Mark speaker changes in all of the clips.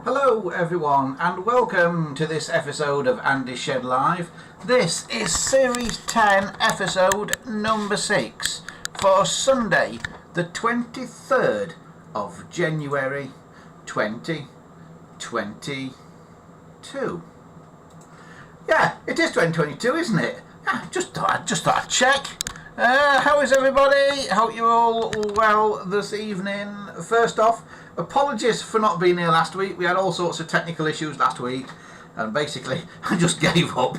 Speaker 1: Hello everyone and welcome to this episode of Andy's Shed Live. This is Series 10 episode number 6 for Sunday the 23rd of January 2022. Yeah, it is 2022, isn't it? Just thought I'd check. How is everybody? Hope you're all well this evening. First off, apologies for not being here last week. We had all sorts of technical issues last week and basically I just gave up.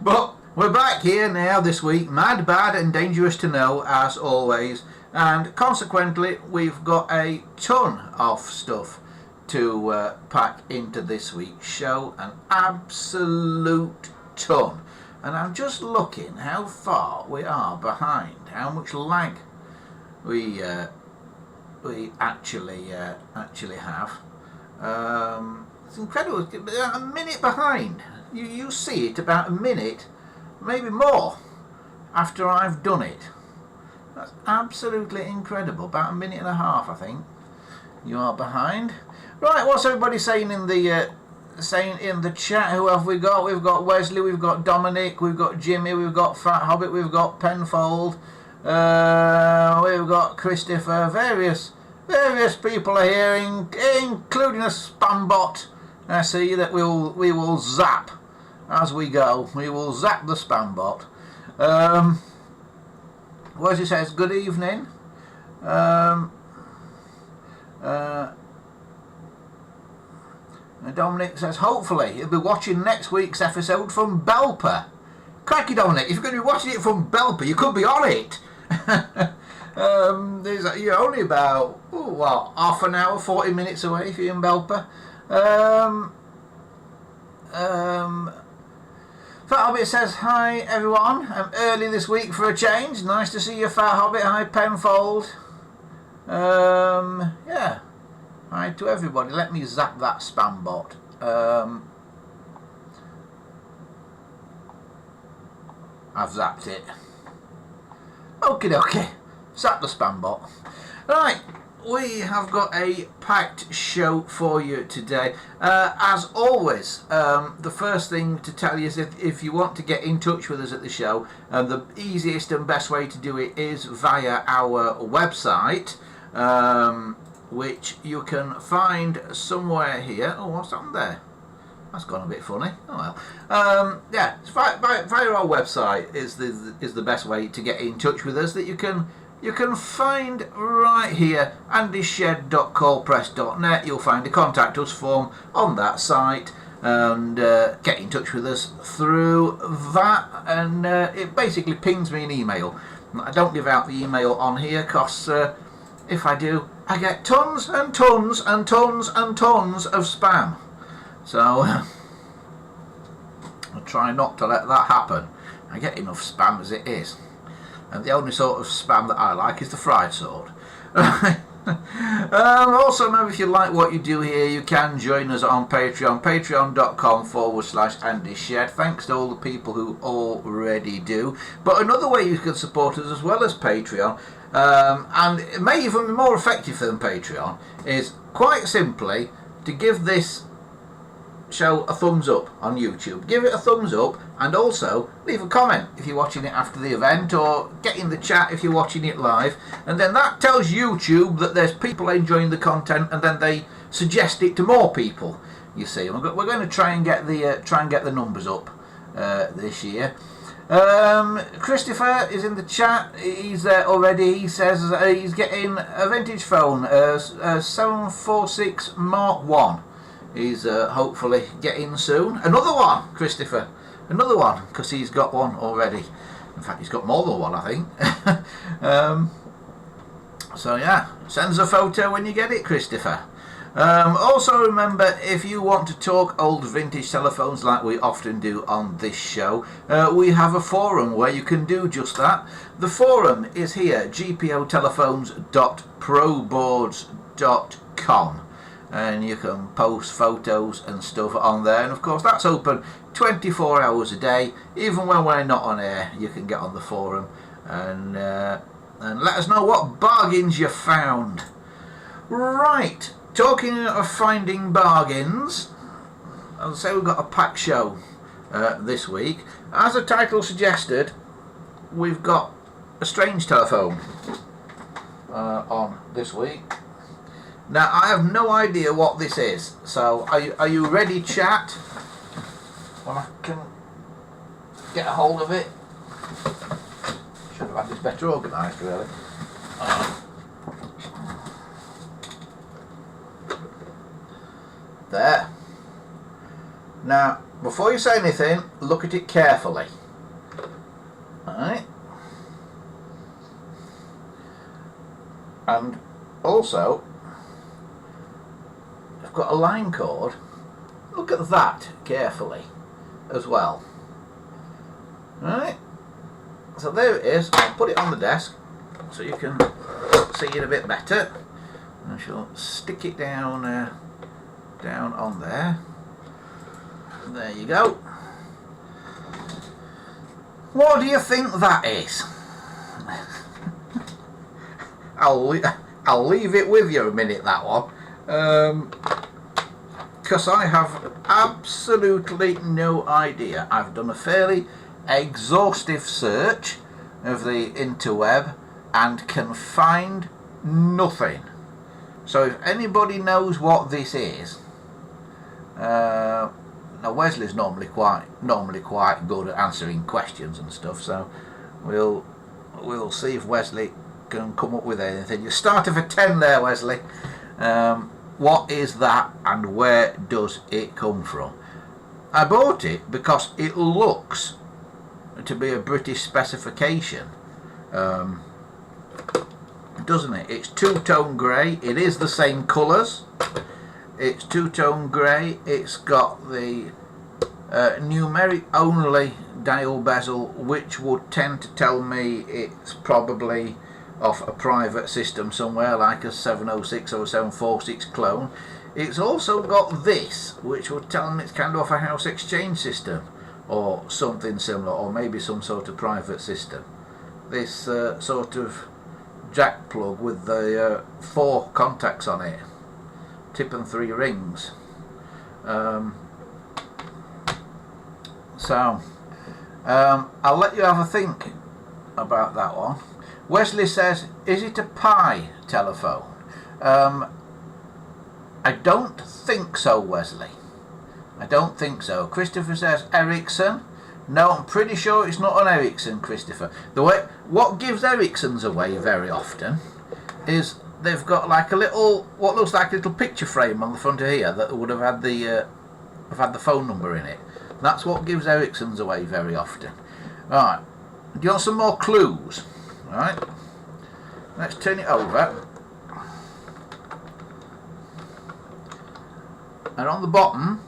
Speaker 1: But we're back here now this week, mad, bad and dangerous to know as always, and consequently we've got a ton of stuff to pack into this week's show, an absolute ton. And I'm just looking how far we are behind, how much lag we actually have. It's incredible. A minute behind. You see it about a minute, maybe more, after I've done it. That's absolutely incredible. About a minute and a half, I think. You are behind. Right, what's everybody saying in the chat? Who have we got? We've got Wesley, we've got Dominic, we've got Jimmy, we've got Fat Hobbit, we've got Penfold, we've got Christopher. Various people are here, including a spam bot. I see that we will zap as we go. We will zap the spam bot. Wesley says good evening. Dominic says hopefully he'll be watching next week's episode from Belper. Crikey, Dominic, if you're going to be watching it from Belper, you could be on it. You're only about half an hour, 40 minutes away if you're in Belper. Fat Hobbit says hi everyone. I'm early this week for a change. Nice to see you, Fat Hobbit. Hi Penfold. Yeah. Hi to everybody. Let me zap that spam bot. I've zapped it. Okie dokie. Zap the spam bot. Right, we have got a packed show for you today. As always, the first thing to tell you is if you want to get in touch with us at the show, the easiest and best way to do it is via our website. Which you can find somewhere here. Oh, what's happened there? That's gone a bit funny. Oh well. Yeah, via our website is the best way to get in touch with us. That you can find right here, andyshed.colepress.net. You'll find a contact us form on that site, and get in touch with us through that. And it basically pings me an email. I don't give out the email on here because if I do, I get tons and tons and tons and tons of spam. So I try not to let that happen. I get enough spam as it is. And the only sort of spam that I like is the fried sort. Also, remember, if you like what you do here, you can join us on Patreon, patreon.com/AndyShed. Thanks to all the people who already do. But another way you can support us as well as Patreon, and it may even be more effective than Patreon, is quite simply to give this show a thumbs up on YouTube. Give it a thumbs up and also leave a comment if you're watching it after the event, or get in the chat if you're watching it live, and then that tells YouTube that there's people enjoying the content, and then they suggest it to more people. You see, we're going to try and get the numbers up this year. Christopher is in the chat. He's there already. He says he's getting a vintage phone, a 746 Mark 1. He's hopefully getting soon. Another one, Christopher. Another one, because he's got one already. In fact, he's got more than one, I think. So yeah, send us a photo when you get it, Christopher. Also remember, if you want to talk old vintage telephones like we often do on this show, we have a forum where you can do just that. The forum is here, gpotelephones.proboards.com, and you can post photos and stuff on there, and of course that's open 24 hours a day. Even when we're not on air, you can get on the forum and let us know what bargains you found. Right, talking of finding bargains, I'll say we've got a packed show this week. As the title suggested, we've got a strange telephone on this week. Now, I have no idea what this is, so are you ready, chat? When I can get a hold of it. Should have had this better organised, really. There. Now, before you say anything, look at it carefully. Alright. And also, I've got a line cord. Look at that carefully as well. Alright. So there it is. I'll put it on the desk so you can see it a bit better. I shall stick it down on there. There you go. What do you think that is? I'll leave it with you a minute, that one, because I have absolutely no idea. I've done a fairly exhaustive search of the interweb and can find nothing. So if anybody knows what this is, now Wesley's normally quite good at answering questions and stuff, so we'll see if Wesley can come up with anything. You started for 10 there, Wesley. What is that and where does it come from? I bought it because it looks to be a British specification, doesn't it? It's two-tone grey. It is the same colours. It's two-tone grey. It's got the numeric only dial bezel, which would tend to tell me it's probably off a private system somewhere, like a 706 or 746 clone. It's also got this, which would tell me it's kind of off a house exchange system or something similar, or maybe some sort of private system. This sort of jack plug with the 4 contacts on it, tip and 3 rings. So I'll let you have a think about that one. Wesley says, is it a Pi telephone? I don't think so, Wesley. I don't think so. Christopher says Ericsson. No, I'm pretty sure it's not an Ericsson, Christopher. What gives Ericssons away very often is they've got like a little, what looks like a little picture frame on the front of here that would have had the phone number in it. That's what gives Ericssons away very often. Right, do you want some more clues? Right, let's turn it over. And on the bottom,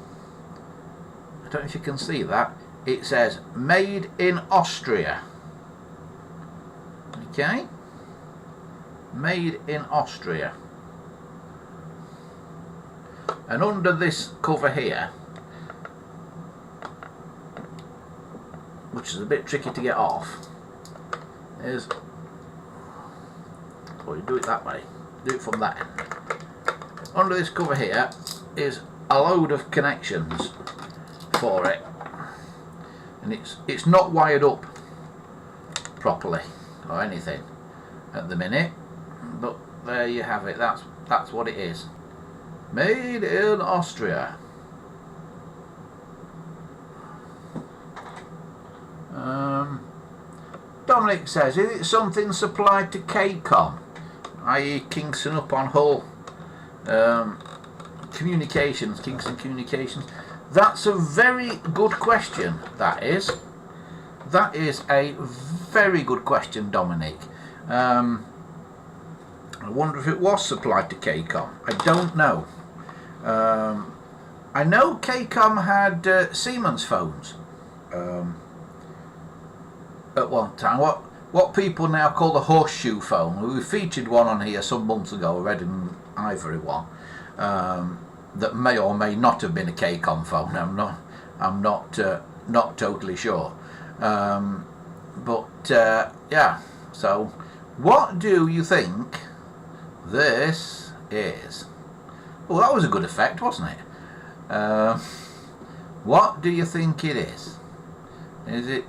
Speaker 1: I don't know if you can see that, it says made in Austria. Okay, made in Austria. And under this cover here, which is a bit tricky to get off, is, well, you do it that way, do it from that end. Under this cover here is a load of connections for it, and it's not wired up properly or anything at the minute, but there you have it. That's what it is. Made in Austria. Dominic says, is it something supplied to KCOM, i.e. Kingston upon Hull Communications, Kingston Communications? That's a very good question, that is. That is a very good question, Dominic. I wonder if it was supplied to KCOM. I don't know. I know KCOM had Siemens phones at one time. What people now call the horseshoe phone. We featured one on here some months ago, a red and ivory one, that may or may not have been a KCOM phone. I'm not totally sure. But yeah. So, what do you think this is? Well, that was a good effect, wasn't it? What do you think it is? Is it...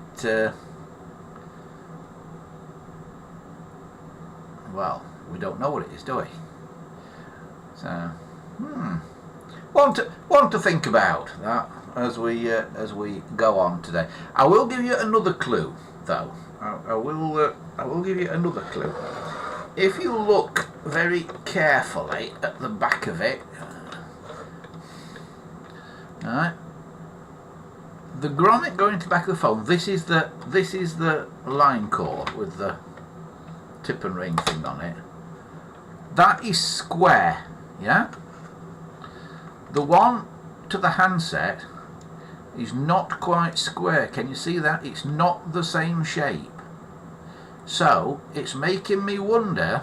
Speaker 1: well, we don't know what it is, do we? So, one to think about that as we go on today. I will give you another clue, though. I will give you another clue. If you look very carefully at the back of it, right, the grommet going to the back of the phone. This is the line cord with the tip and ring thing on it. That is square, yeah. The one to the handset is not quite square. Can you see that? It's not the same shape. So it's making me wonder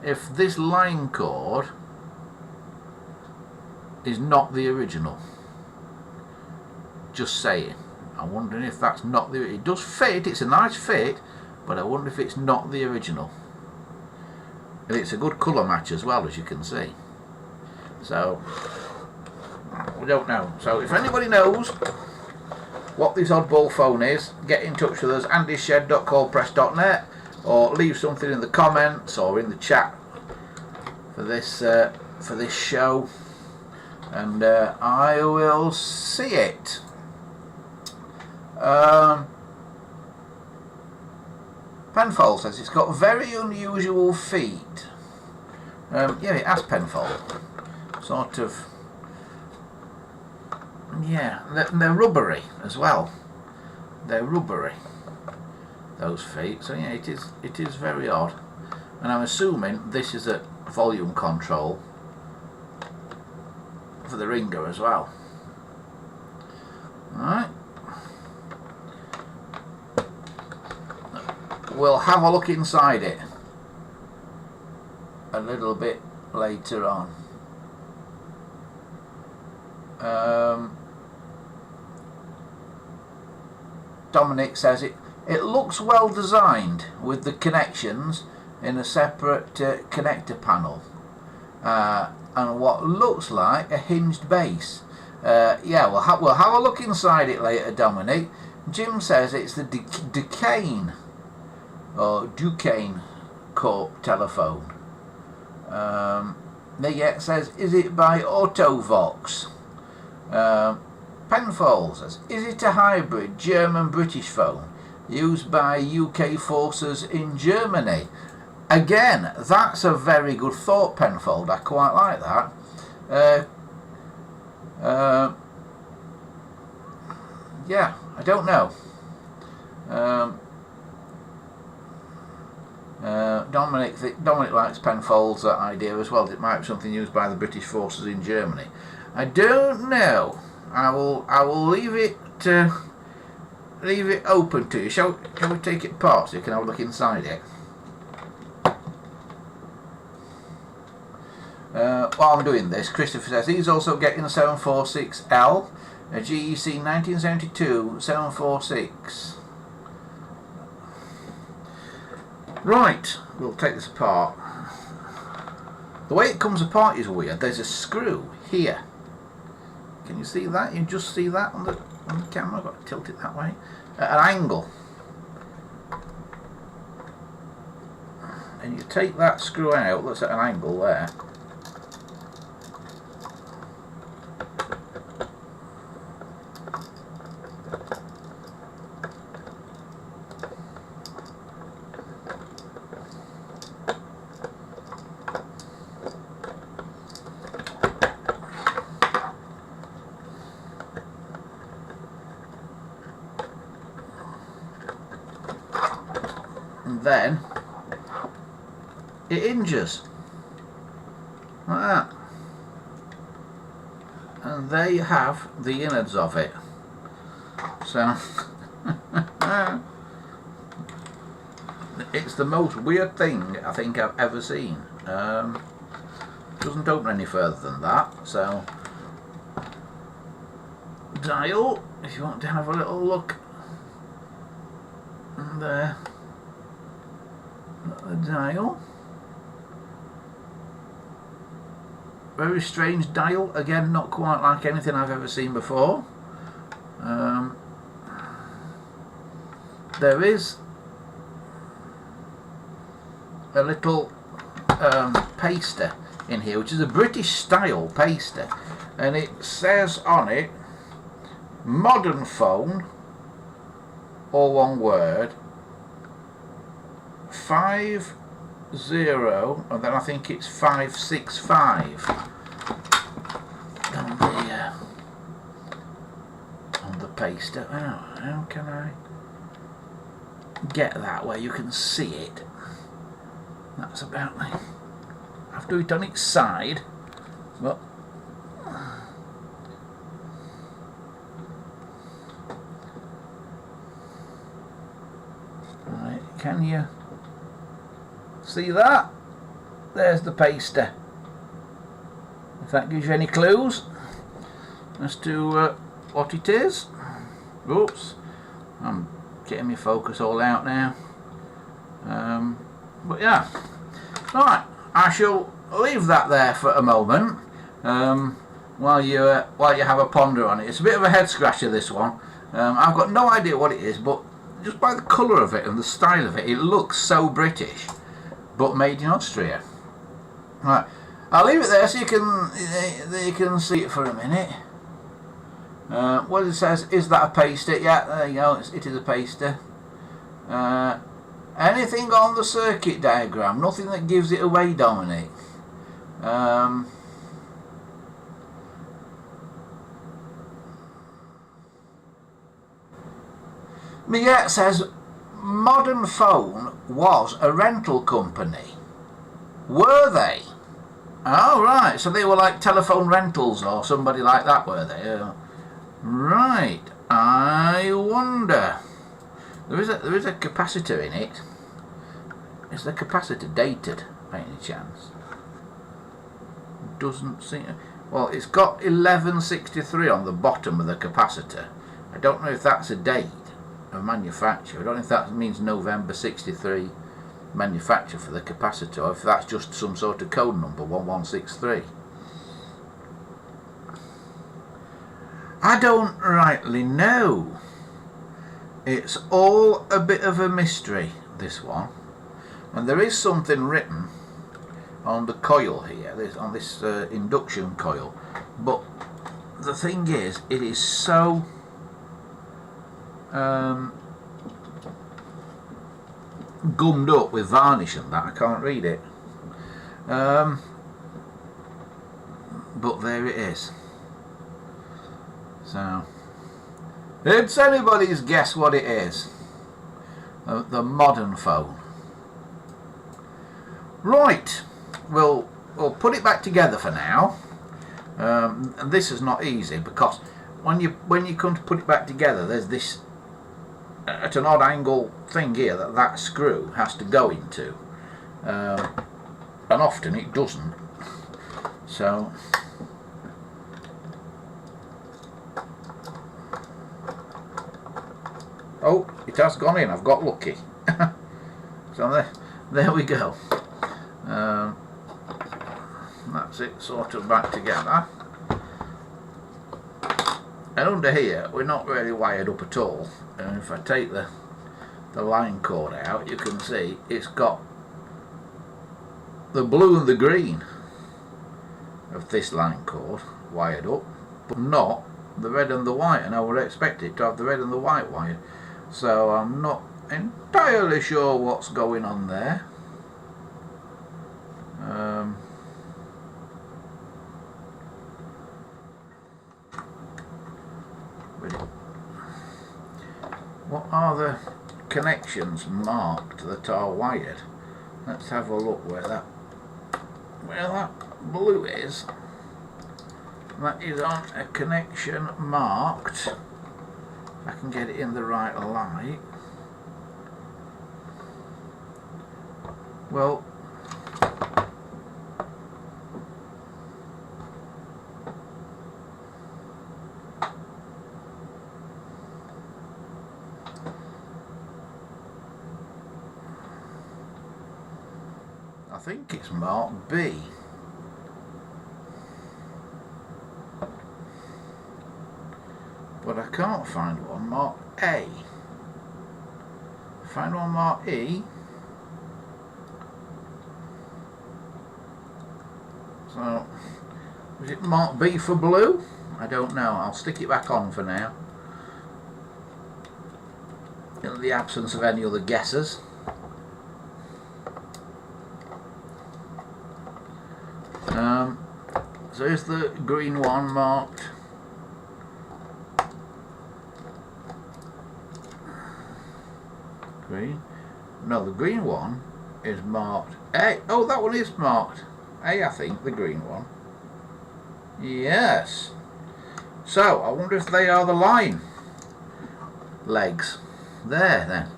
Speaker 1: if this line cord is not the original. Just saying. I'm wondering if that's not the... It does fit, it's a nice fit, but I wonder if it's not the original. And it's a good colour match as well, as you can see. So, we don't know. So if anybody knows what this oddball phone is, get in touch with us, andyshed.coldpress.net, or leave something in the comments or in the chat for this show, and I will see it. Penfold says it's got very unusual feet. Yeah, it has, Penfold. Sort of. Yeah, they're rubbery as well. They're rubbery, those feet. So yeah, it is very odd. And I'm assuming this is a volume control for the ringer as well. Alright. We'll have a look inside it a little bit later on. Dominic says it looks well designed with the connections in a separate connector panel and what looks like a hinged base. Yeah, we'll have a look inside it later, Dominic. Jim says it's the Duquesne Corp telephone. Nigette says, is it by Autovox? Penfold says, is it a hybrid German-British phone used by UK forces in Germany? Again, that's a very good thought, Penfold. I quite like that. Yeah, I don't know. Dominic likes Penfold's idea as well. It might be something used by the British forces in Germany. I don't know. I will leave it open to you. Shall we take it apart so you can have a look inside it? While I'm doing this, Christopher says he's also getting a 746L, a GEC 1972 746. Right, we'll take this apart. The way it comes apart is weird. There's a screw here. Can you see that? You just see that on the camera. I've got to tilt it that way. At an angle. And you take that screw out, that's at an angle there. Then it hinges like that, and there you have the innards of it. So it's the most weird thing I think I've ever seen. Doesn't open any further than that, so dial, if you want to have a little look there. The dial. Very strange dial, again not quite like anything I've ever seen before. There is a little paster in here, which is a British style paster, and it says on it modern phone, all one word, 50, and then I think it's 565 on the paster. How can I get that where you can see it? That's about me. I have to do it on its side, but right, can you see that? There's the paster. If that gives you any clues as to what it is. Oops, I'm getting my focus all out now. But yeah, right, I shall leave that there for a moment while you have a ponder on it. It's a bit of a head scratcher, this one. I've got no idea what it is, but just by the colour of it and the style of it, it looks so British, but made in Austria. Right, I'll leave it there so you can see it for a minute. What it says, is that a paster? Yeah, there you go, it is a paster. Anything on the circuit diagram, nothing that gives it away, Dominic. Yeah, it says Modern Phone was a rental company. Were they? Oh right, so they were like telephone rentals or somebody like that, were they? Right, I wonder. There is a capacitor in it. Is the capacitor dated by any chance? Doesn't seem. Well, it's got 1163 on the bottom of the capacitor. I don't know if that's a date of manufacture. I don't know if that means November 63 manufacture for the capacitor, or if that's just some sort of code number 1163. I don't rightly know. It's all a bit of a mystery, this one. And there is something written on the coil here, on this induction coil, but the thing is, it is so gummed up with varnish and that I can't read it. But there it is. So it's anybody's guess what it is. The modern phone. Right, we'll put it back together for now. And this is not easy because when you come to put it back together, there's this at an odd angle thing here that screw has to go into, and often it doesn't. So oh, it has gone in. I've got lucky. So there we go. That's it, sort of back together. And under here, we're not really wired up at all. And if I take the line cord out, you can see it's got the blue and the green of this line cord wired up, but not the red and the white. And I would expect it to have the red and the white wired. So I'm not entirely sure what's going on there. What are the connections marked that are wired? Let's have a look where that blue is. That is on a connection marked. If I can get it in the right light. Well, I think it's marked B. can't find one marked A. Find one marked E. So, is it marked B for blue? I don't know. I'll stick it back on for now, in the absence of any other guesses. So is the green one marked green? No, the green one is marked A. Oh, that one is marked A, I think, the green one. Yes. So, I wonder if they are the line legs. There, then.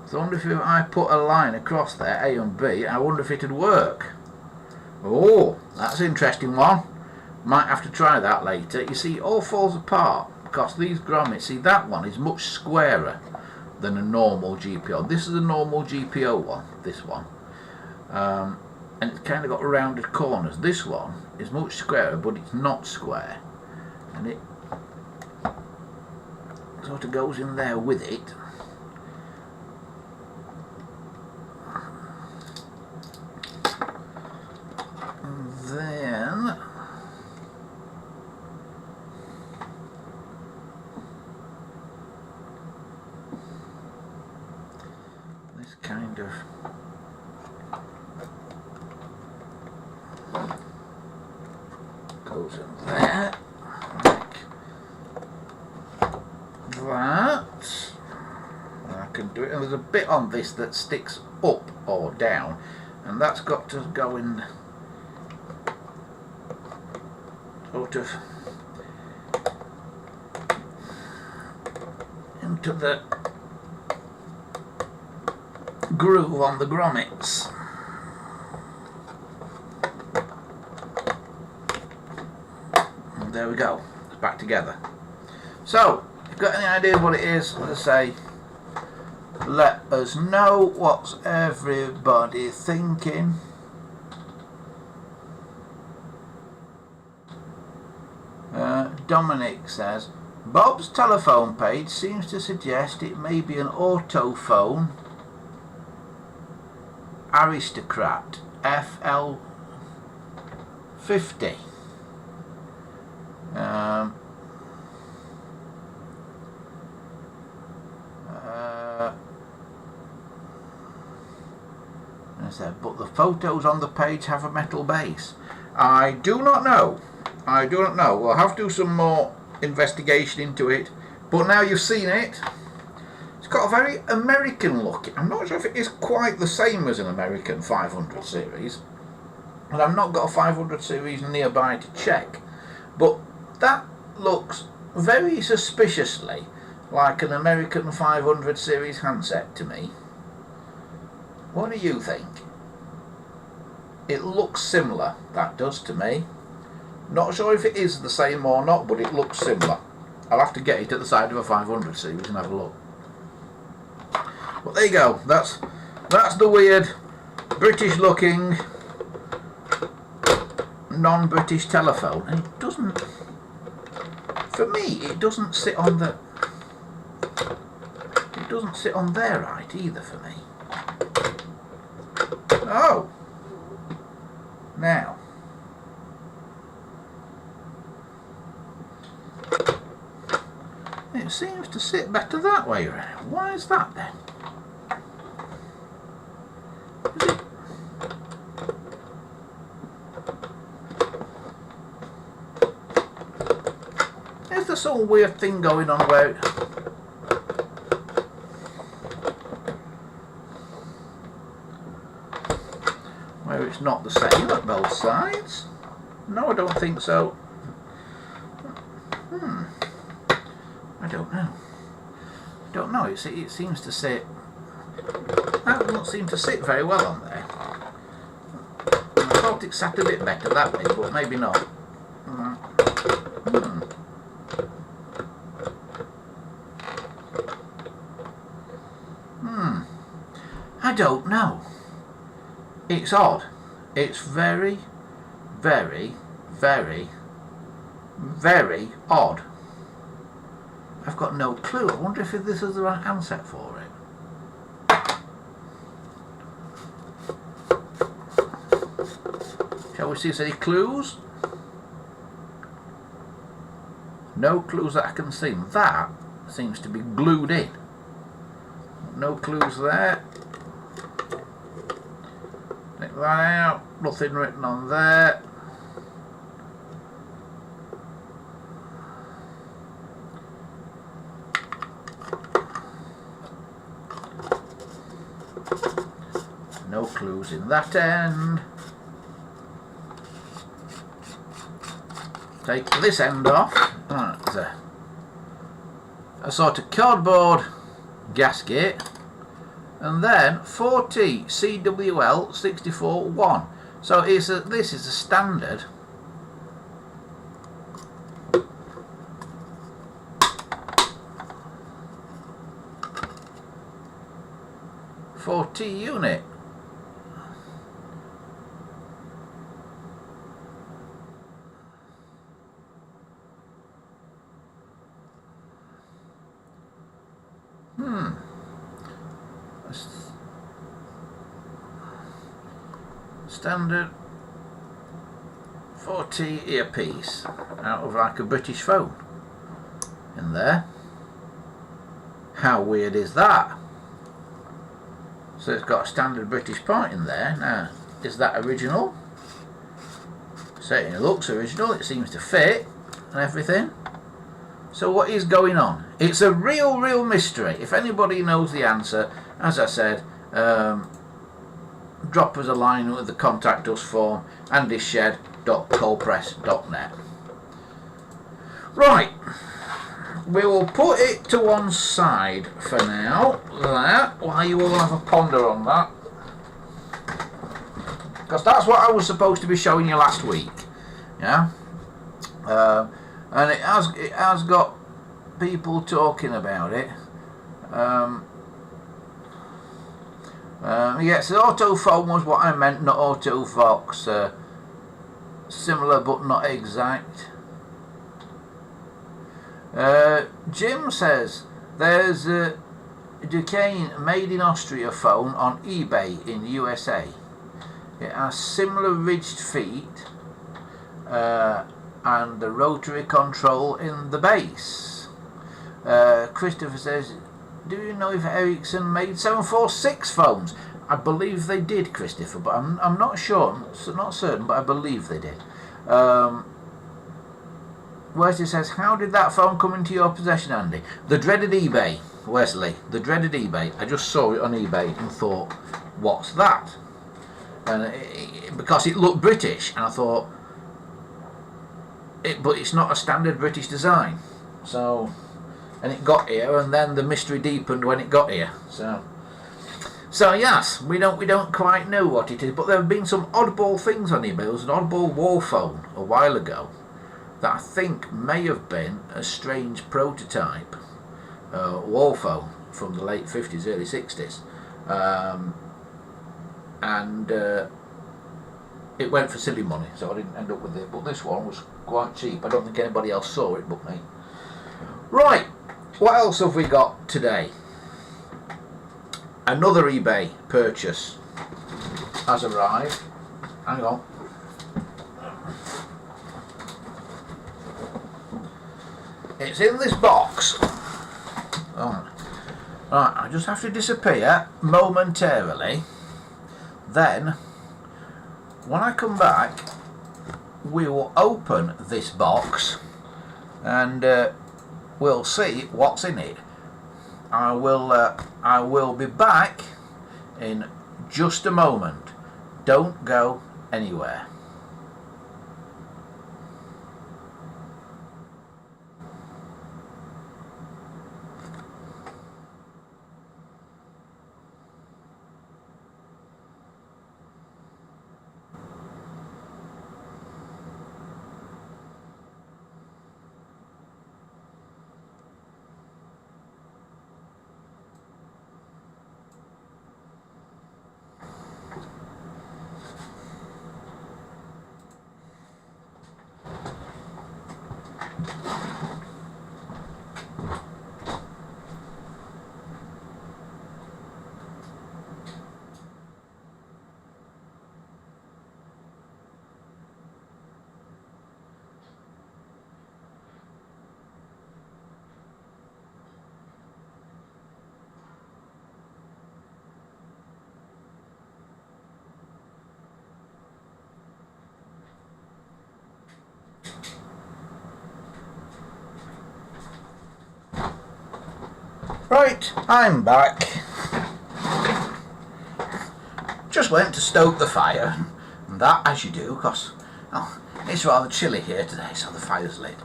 Speaker 1: So I wonder if I put a line across there, A and B, I wonder if it'd work. Oh, that's an interesting one. Might have to try that later. You see, it all falls apart because these grommets, see, that one is much squarer than a normal GPO. This is a normal GPO one, this one. And it's kind of got rounded corners. This one is much squarer, but it's not square. And it sort of goes in there with it. Then this kind of goes in there like that. I can do it, and there's a bit on this that sticks up or down, and that's got to go in sort of into the groove on the grommets. And there we go, it's back together. So, if you've got any ideas what it is, let's say, let us know. What's everybody thinking? Dominic says, Bob's telephone page seems to suggest it may be an autophone aristocrat FL50. But the photos on the page have a metal base. I do not know. I do not know. We'll have to do some more investigation into it. But now you've seen it, it's got a very American look. I'm not sure if it is quite the same as an American 500 series. And I've not got a 500 series nearby to check. But that looks very suspiciously like an American 500 series handset to me. What do you think? It looks similar, that does to me. Not sure if it is the same or not, but it looks similar. I'll have to get it at the side of a 500 series and have a look. But there you go. That's the weird British looking non-British telephone. And it doesn't, for me, it doesn't sit on the, it doesn't sit on there right either for me. Oh! Now, it seems to sit better that way around. Why is that then? Is it? Is there some weird thing going on where it's not the same at both sides? No, I don't think so. I don't know. I don't know. It seems to sit. That doesn't seem to sit very well on there. I thought it sat a bit better that way, but maybe not. I don't know. It's odd. It's very, very, very, very odd. I've got no clue. I wonder if this is the right handset for it. Shall we see if there's any clues? No clues that I can see. That seems to be glued in. No clues there. Take that out. Nothing written on there. No clues in that end. Take this end off. There's a sort of cardboard gasket, and then 4T CWL 64-1. So this is a standard. unit. Standard 4T earpiece out of like a British phone in there. How weird is that? So it's got a standard British part in there. Now, is that original? Certainly looks original. It seems to fit and everything. So what is going on? It's a real mystery. If anybody knows the answer, as I said, drop us a line with the contact us form, andyshed.coldpress.net. Right, we will put it to one side for now, while you all have a ponder on that, because that's what I was supposed to be showing you last week. Yeah, and it has got people talking about it. Yes, the autophone was what I meant, not autofox. Similar but not exact. Jim says there's a Duquesne made in Austria phone on eBay in USA. It has similar ridged feet and the rotary control in the base. Christopher says, do you know if Ericsson made 746 phones? I believe they did, Christopher, but I'm not sure, not certain, but I believe they did. Wesley says, how did that phone come into your possession, Andy? The dreaded eBay, Wesley, the dreaded eBay. I just saw it on eBay and thought, what's that? And because it looked British, and I thought, but it's not a standard British design. So, and it got here, and then the mystery deepened when it got here. So yes, we don't quite know what it is, but there have been some oddball things on eBay. There was an oddball wall phone a while ago that I think may have been a strange prototype wall phone from the late 50s, early 60s, and it went for silly money, so I didn't end up with it. But this one was quite cheap. I don't think anybody else saw it but me. Right, what else have we got today? Another eBay purchase has arrived. Hang on. It's in this box. Oh. Right, I just have to disappear momentarily. Then, when I come back, we will open this box and we'll see what's in it. I will be back in just a moment. Don't go anywhere. Right, I'm back. Just went to stoke the fire, and that as you do, because it's rather chilly here today, so the fire's lit.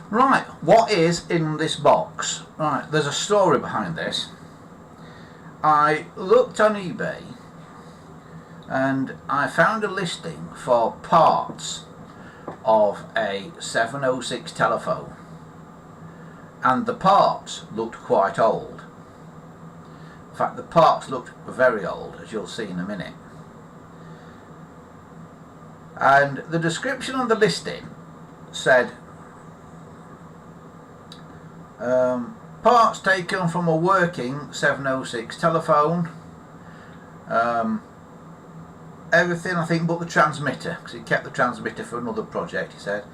Speaker 1: Right, what is in this box? Right, there's a story behind this. I looked on eBay and I found a listing for parts of a 706 telephone, and the parts looked quite old. In fact, the parts looked very old, as you'll see in a minute. And the description on the listing said parts taken from a working 706 telephone, everything I think but the transmitter, because he kept the transmitter for another project. He said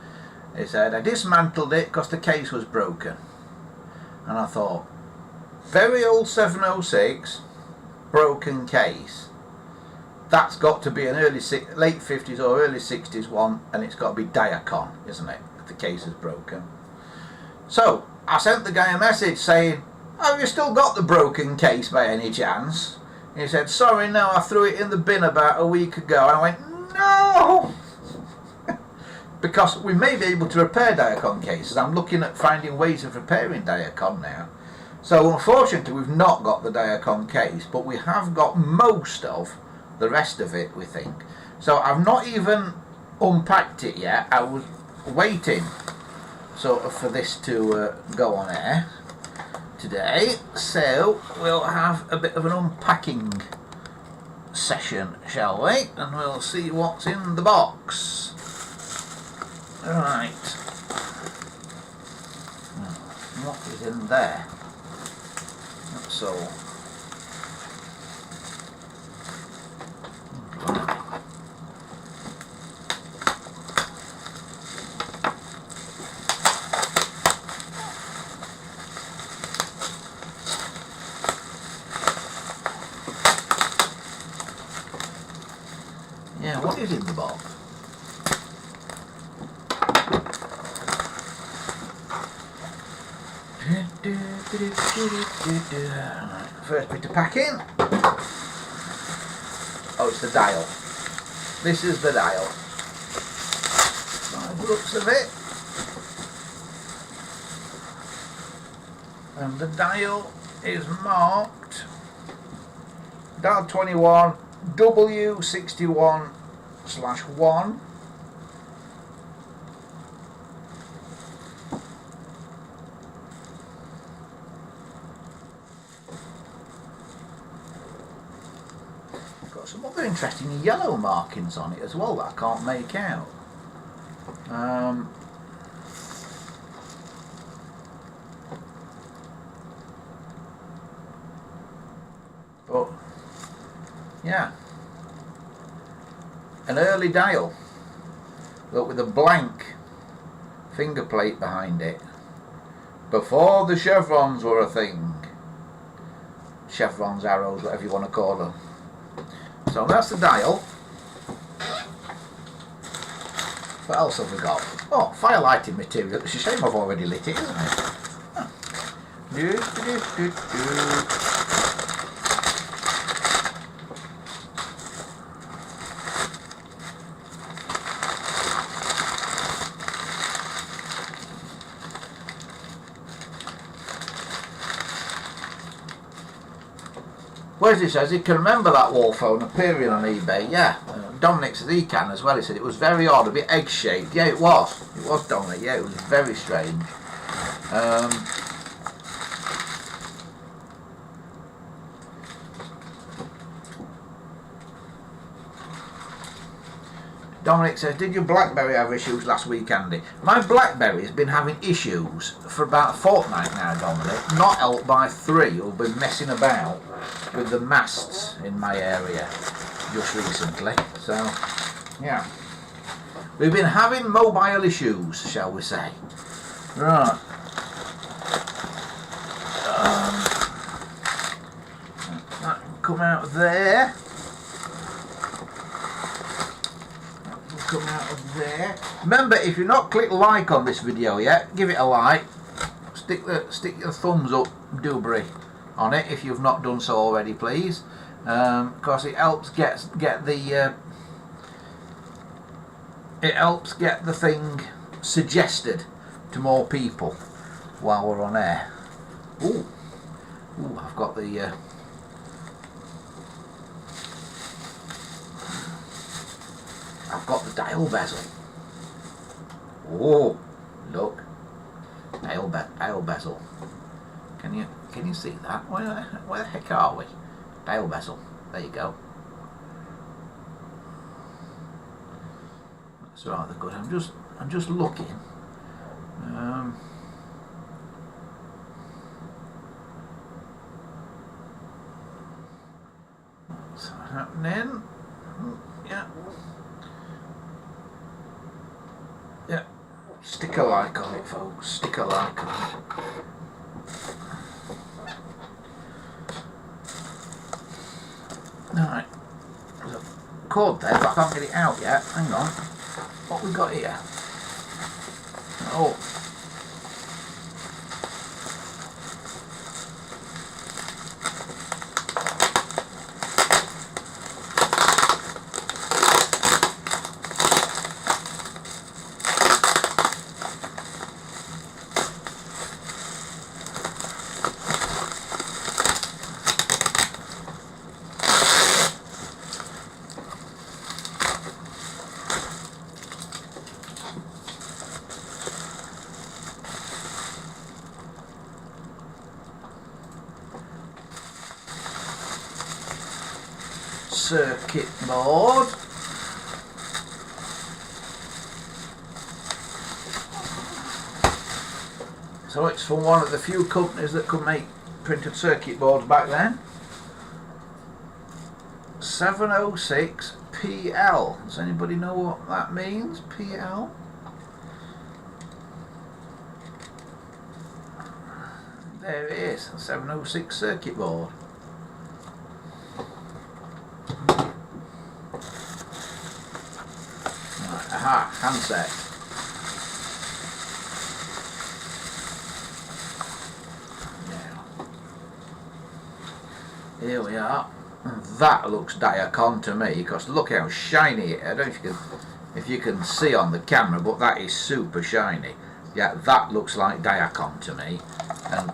Speaker 1: I dismantled it because the case was broken. And I thought, very old 706, broken case, that's got to be an late 50s or early 60s one, and it's got to be Diacon, isn't it, if the case is broken. So I sent the guy a message saying, have you still got the broken case by any chance? And he said, sorry, no, I threw it in the bin about a week ago. And I went, no! Because we may be able to repair Diacon cases. I'm looking at finding ways of repairing Diacon now. So unfortunately we've not got the Diacon case, but we have got most of the rest of it, we think. So I've not even unpacked it yet. I was waiting sort of for this to go on air today, so we'll have a bit of an unpacking session, shall we, and we'll see what's in the box. Right, what is in there? That's all. Yeah, what is in the box? First bit of packing. Oh, it's the dial. This is the dial. By the looks of it. And the dial is marked dial 21 W61/1. Got some other interesting yellow markings on it as well that I can't make out. But yeah, an early dial, look, with a blank finger plate behind it, before the chevrons were a thing. Chevrons, arrows, whatever you want to call them. So that's the dial. What else have we got? Oh, fire lighting material. It's a shame I've already lit it, isn't it? Huh. Where's it says he can remember that wall phone appearing on eBay. Yeah, Dominic says he can as well. He said it was very odd, a bit egg shaped. Yeah, it was. It was, Dominic. Yeah, it was very strange. Dominic says, did your BlackBerry have issues last week, Andy? My BlackBerry has been having issues for about a fortnight now, Dominic. Not helped by 3 who've been messing about with the masts in my area just recently. So, yeah. We've been having mobile issues, shall we say. Right. That can come out there. Come out of there. Remember, if you've not clicked like on this video yet, give it a like. Stick your thumbs up, doobry. on it if you've not done so already, please, because it helps get the thing suggested to more people while we're on air. Ooh, I've got the dial bezel. Oh, look, dial bezel. Can you see that? Where the heck are we? Dial bezel. There you go. That's rather good. I'm just looking. What's happening? Yeah. Yeah. Stick a like on it, folks. Stick a like on it. Alright. There's a cord there, but I can't get it out yet. Hang on. What we got here? Oh. Circuit board. So it's from one of the few companies that could make printed circuit boards back then. 706 PL. Does anybody know what that means? PL? There it is, a 706 circuit board. Aha, handset. Now, here we are. That looks Diacon to me, because look how shiny it is. I don't know if you can see on the camera, but that is super shiny. Yeah, that looks like Diacon to me. And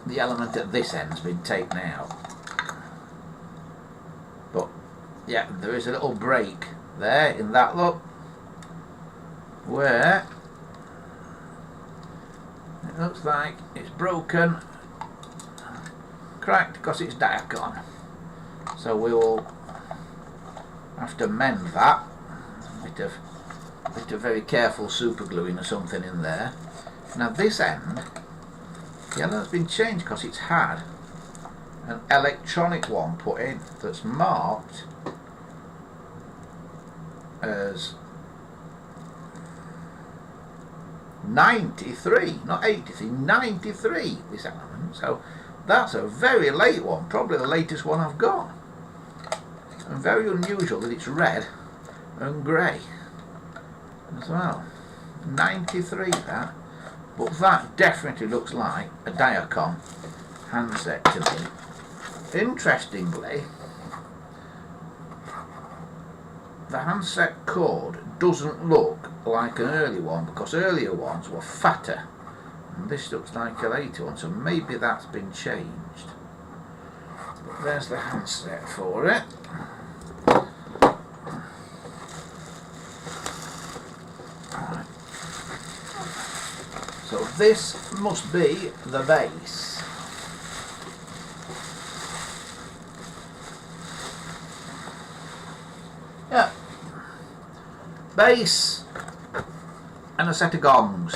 Speaker 1: the element at this end's been taken out. But yeah, there is a little break there in that look, where it looks like it's broken, cracked, because it's Diacon. So we will have to mend that. Bit of very careful super gluing or something in there. Now this end, the element's been changed because it's had an electronic one put in that's marked as 93, not 83, 93, this element. So that's a very late one, probably the latest one I've got. And very unusual that it's red and grey as well. 93 that, but that definitely looks like a Diacon handset to me. Interestingly, the handset cord doesn't look like an early one, because earlier ones were fatter, and this looks like a later one, so maybe that's been changed. But there's the handset for it. Right. So this must be the base. Yeah. Base and a set of gongs.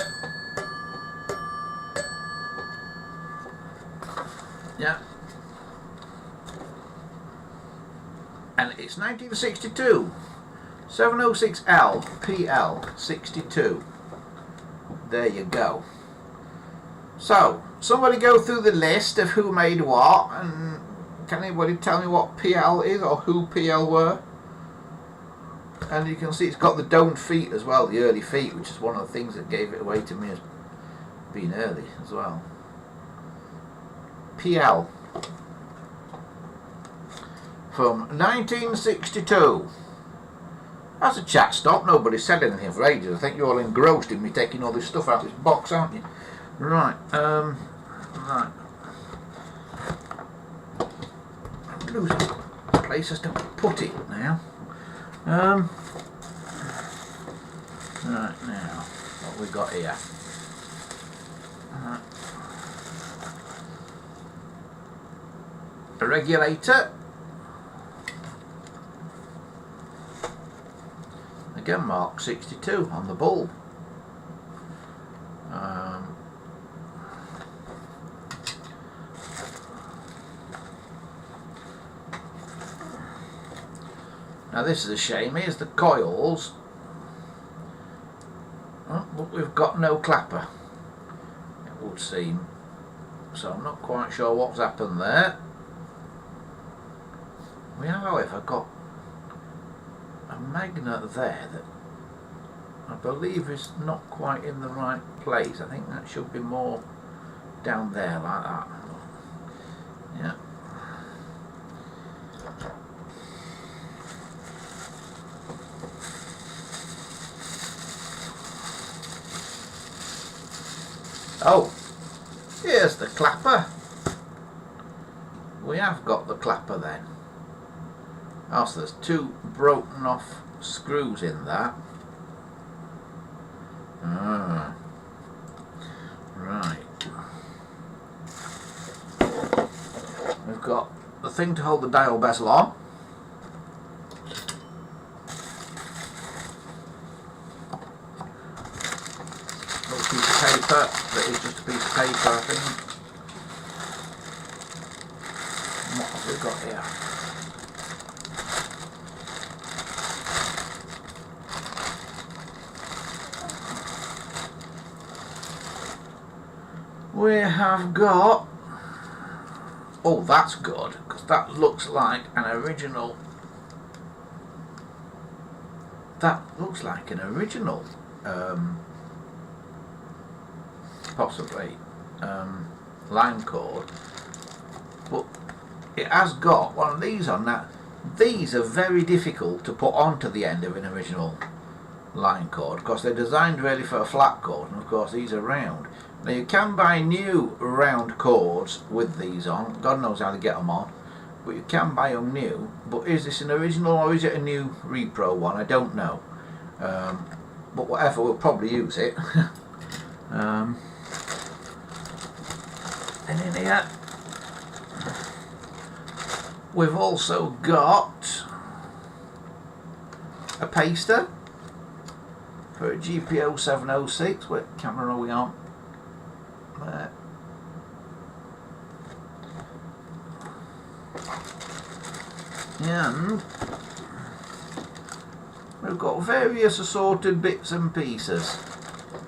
Speaker 1: Yeah. And it's 1962. 706L PL 62. There you go. So, somebody go through the list of who made what, and can anybody tell me what PL is, or who PL were? And you can see it's got the domed feet as well, the early feet, which is one of the things that gave it away to me as being early as well. PL. from 1962. As the chat stopped, nobody said anything for ages. I think you're all engrossed in me taking all this stuff out of this box, aren't you? Right, right. I'm losing places to put it now. Right, now, what we got here? A regulator. Again, mark 62 on the bulb. Now this is a shame. Here's the coils. Oh, but we've got no clapper, it would seem. So I'm not quite sure what's happened there. We have, however, got a magnet there that I believe is not quite in the right place. I think that should be more down there like that. Yeah. Oh, here's the clapper. We have got the clapper then. Oh, so there's two broken off screws in that. Right. We've got the thing to hold the dial bezel on. Little piece of paper that is just a piece of paper, I think. And what have we got here? We have got, oh, that's good, because that looks like an original, possibly line cord, but it has got one of these on. Now these are very difficult to put onto the end of an original line cord because they're designed really for a flat cord, and of course these are round. Now you can buy new round cords with these on, God knows how to get them on, but you can buy them new. But is this an original or is it a new repro one? I don't know, but whatever, we'll probably use it. And in here we've also got a paster for a GPO 706. What camera are we on? There. And we've got various assorted bits and pieces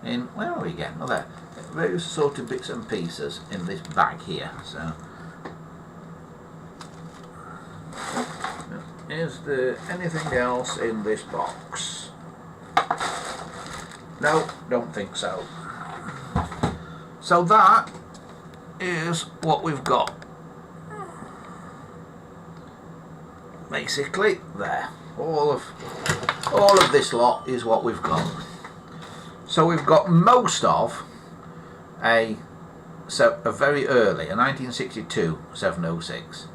Speaker 1: in, where are we again? Oh, there. Various assorted bits and pieces in this bag here. So is there anything else in this box? No, don't think so. So that is what we've got. Basically, there. All of this lot is what we've got. So we've got most of a very early, a 1962 706.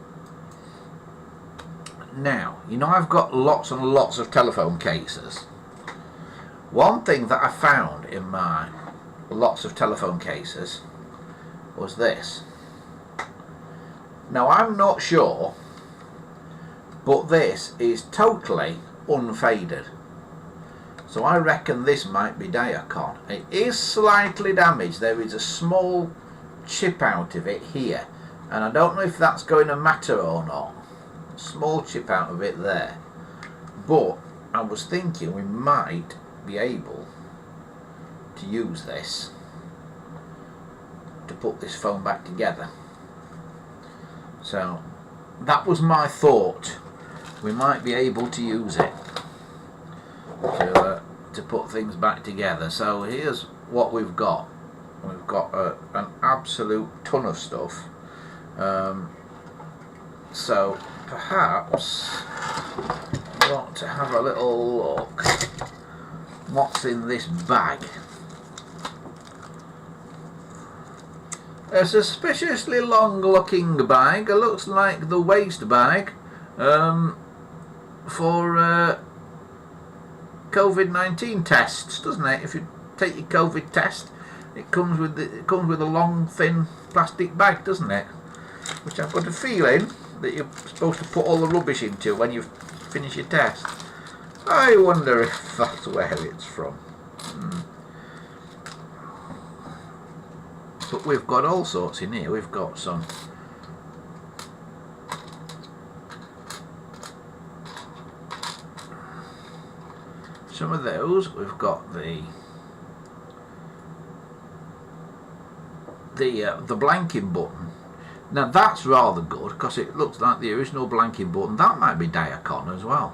Speaker 1: Now, you know I've got lots and lots of telephone cases. One thing that I found in my lots of telephone cases was this. Now I'm not sure, but this is totally unfaded. So I reckon this might be Diacon. It is slightly damaged. There is a small chip out of it here, and I don't know if that's going to matter or not. A small chip out of it there. But I was thinking we might be able to use this to put this phone back together. So that was my thought. We might be able to use it to put things back together. So here's what we've got. We've got an absolute ton of stuff. So perhaps I want to have a little look what's in this bag. A suspiciously long looking bag. It looks like the waste bag for COVID-19 tests, doesn't it? If you take your COVID test, it comes with a long thin plastic bag, doesn't it? Which I've got a feeling that you're supposed to put all the rubbish into when you finish your test. I wonder if that's where it's from. But we've got all sorts in here. We've got some of those. We've got the blanking button. Now that's rather good because it looks like the original blanking button. That might be Diacon as well.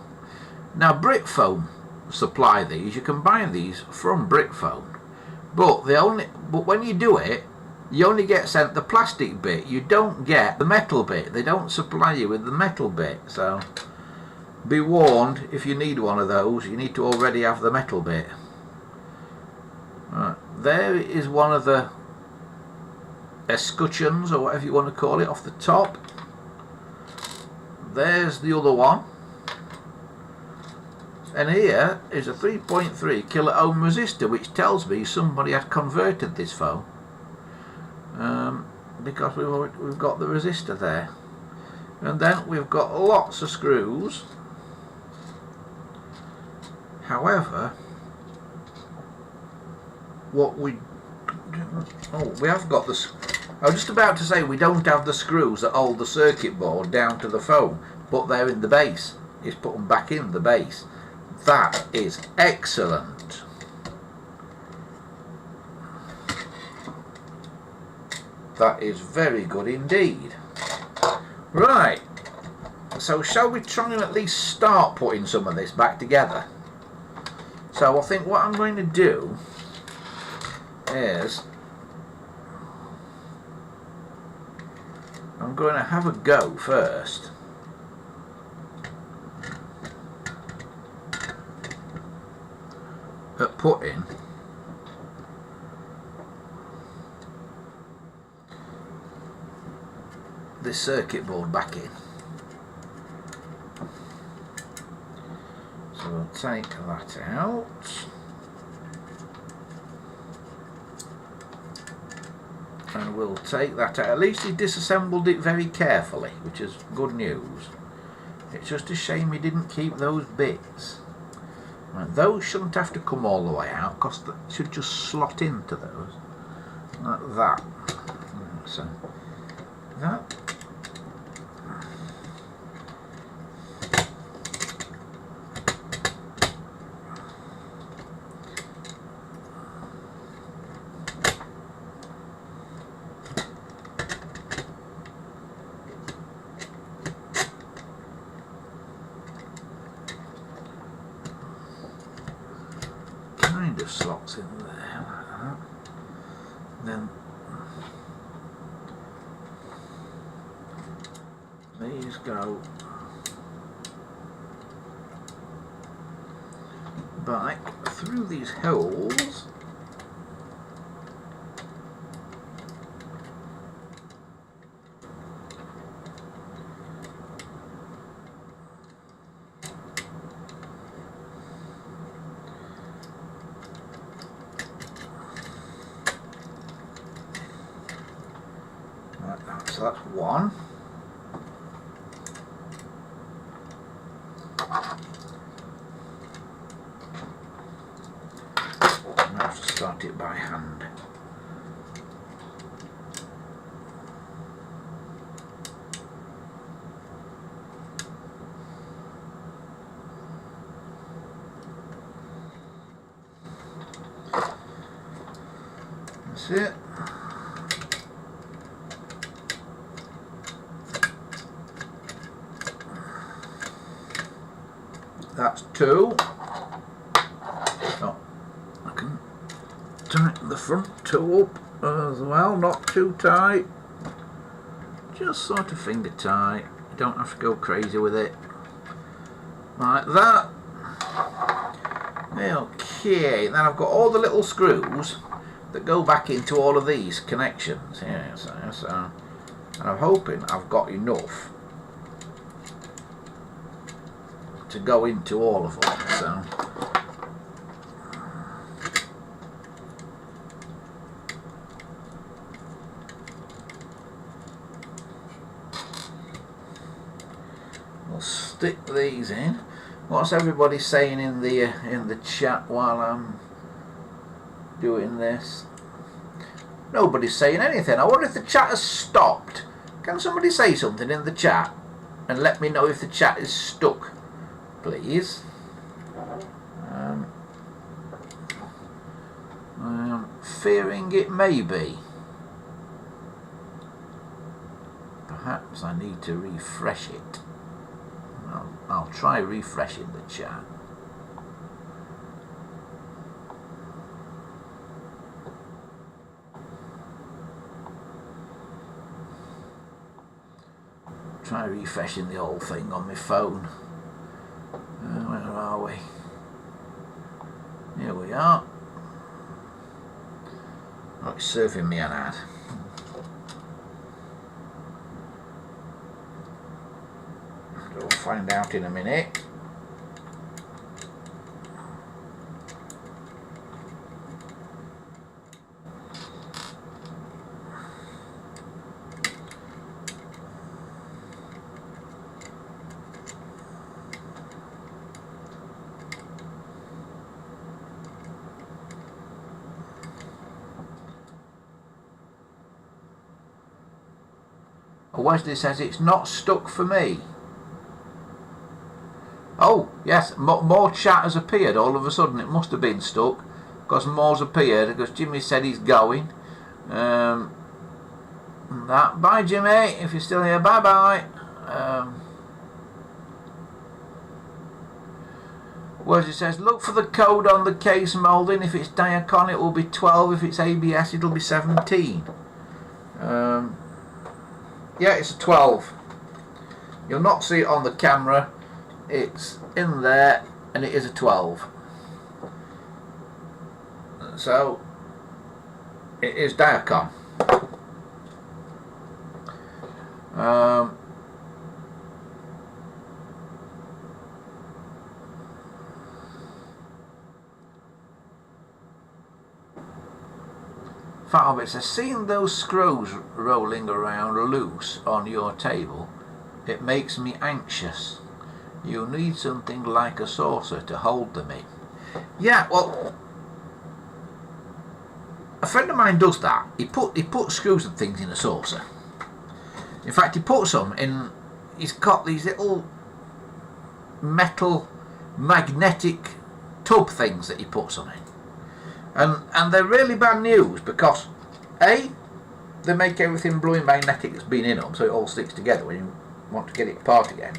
Speaker 1: Now Britphone supply these. You can buy these from Britphone, but when you do it, you only get sent the plastic bit. You don't get the metal bit. They don't supply you with the metal bit. So be warned, if you need one of those, you need to already have the metal bit. Right, there is one of the escutcheons, or whatever you want to call it, off the top. There's the other one. And here is a 3.3 kilo ohm resistor, which tells me somebody had converted this phone. Because we've got the resistor there. And then we've got lots of screws. However, we have got the... I was just about to say we don't have the screws that hold the circuit board down to the phone, but they're in the base. It's put them back in the base. That is excellent. That is very good indeed. Right, so shall we try and at least start putting some of this back together? So I think what I'm going to do is I'm going to have a go first at putting this circuit board back in. So we'll take that out. And we'll take that out. At least he disassembled it very carefully, which is good news. It's just a shame he didn't keep those bits. Right, those shouldn't have to come all the way out because they should just slot into those. Like that. So that. Kind of slots in there like that. Then these go back through these holes. So that's one. I have to start it by hand. That's it. That's two. Oh, I can tighten the front two up as well, not too tight. Just sort of finger tight. don't have to go crazy with it. Like that. Okay, then I've got all the little screws that go back into all of these connections. Yes, and I'm hoping I've got enough to go into all of them. So we'll stick these in. What's everybody saying in the chat while I'm doing this? Nobody's saying anything. I wonder if the chat has stopped. Can somebody say something in the chat and let me know if the chat is stuck, please? I'm fearing it may be. Perhaps I need to refresh it. I'll try refreshing the chat. Try refreshing the whole thing on my phone. Where are we? Here we are. Oh, it's serving me an ad. We'll find out in a minute. Wesley says it's not stuck for me. Oh yes, more chat has appeared all of a sudden. It must have been stuck because more's appeared because Jimmy said he's going. Bye Jimmy, if you're still here, bye bye. Wesley says look for the code on the case moulding. If it's Diacon it will be 12, if it's ABS it'll be 17. Yeah, it's a 12. You'll not see it on the camera. It's in there and it is a 12. So it is Diacon. Fat Hobbit says, seeing those screws rolling around loose on your table, it makes me anxious. You need something like a saucer to hold them in. Yeah, well, a friend of mine does that. He puts screws and things in a saucer. In fact, he puts them in. He's got these little metal magnetic tub things that he puts them in. And they're really bad news because A, they make everything blooming magnetic that's been in them, so it all sticks together when you want to get it apart again.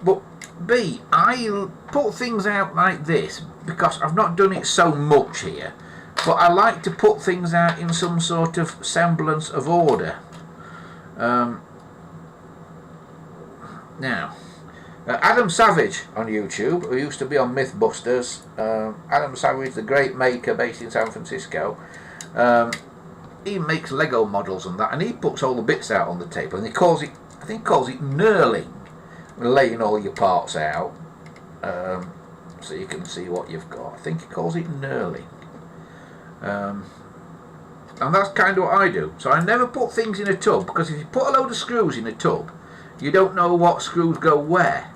Speaker 1: But B, I put things out like this because I've not done it so much here, but I like to put things out in some sort of semblance of order. Now, Adam Savage on YouTube, who used to be on Mythbusters, Adam Savage, the great maker based in San Francisco, he makes Lego models and that, and he puts all the bits out on the table, and he calls it, I think he calls it knurling, laying all your parts out, so you can see what you've got. I think he calls it knurling. And that's kind of what I do. So I never put things in a tub, because if you put a load of screws in a tub, you don't know what screws go where.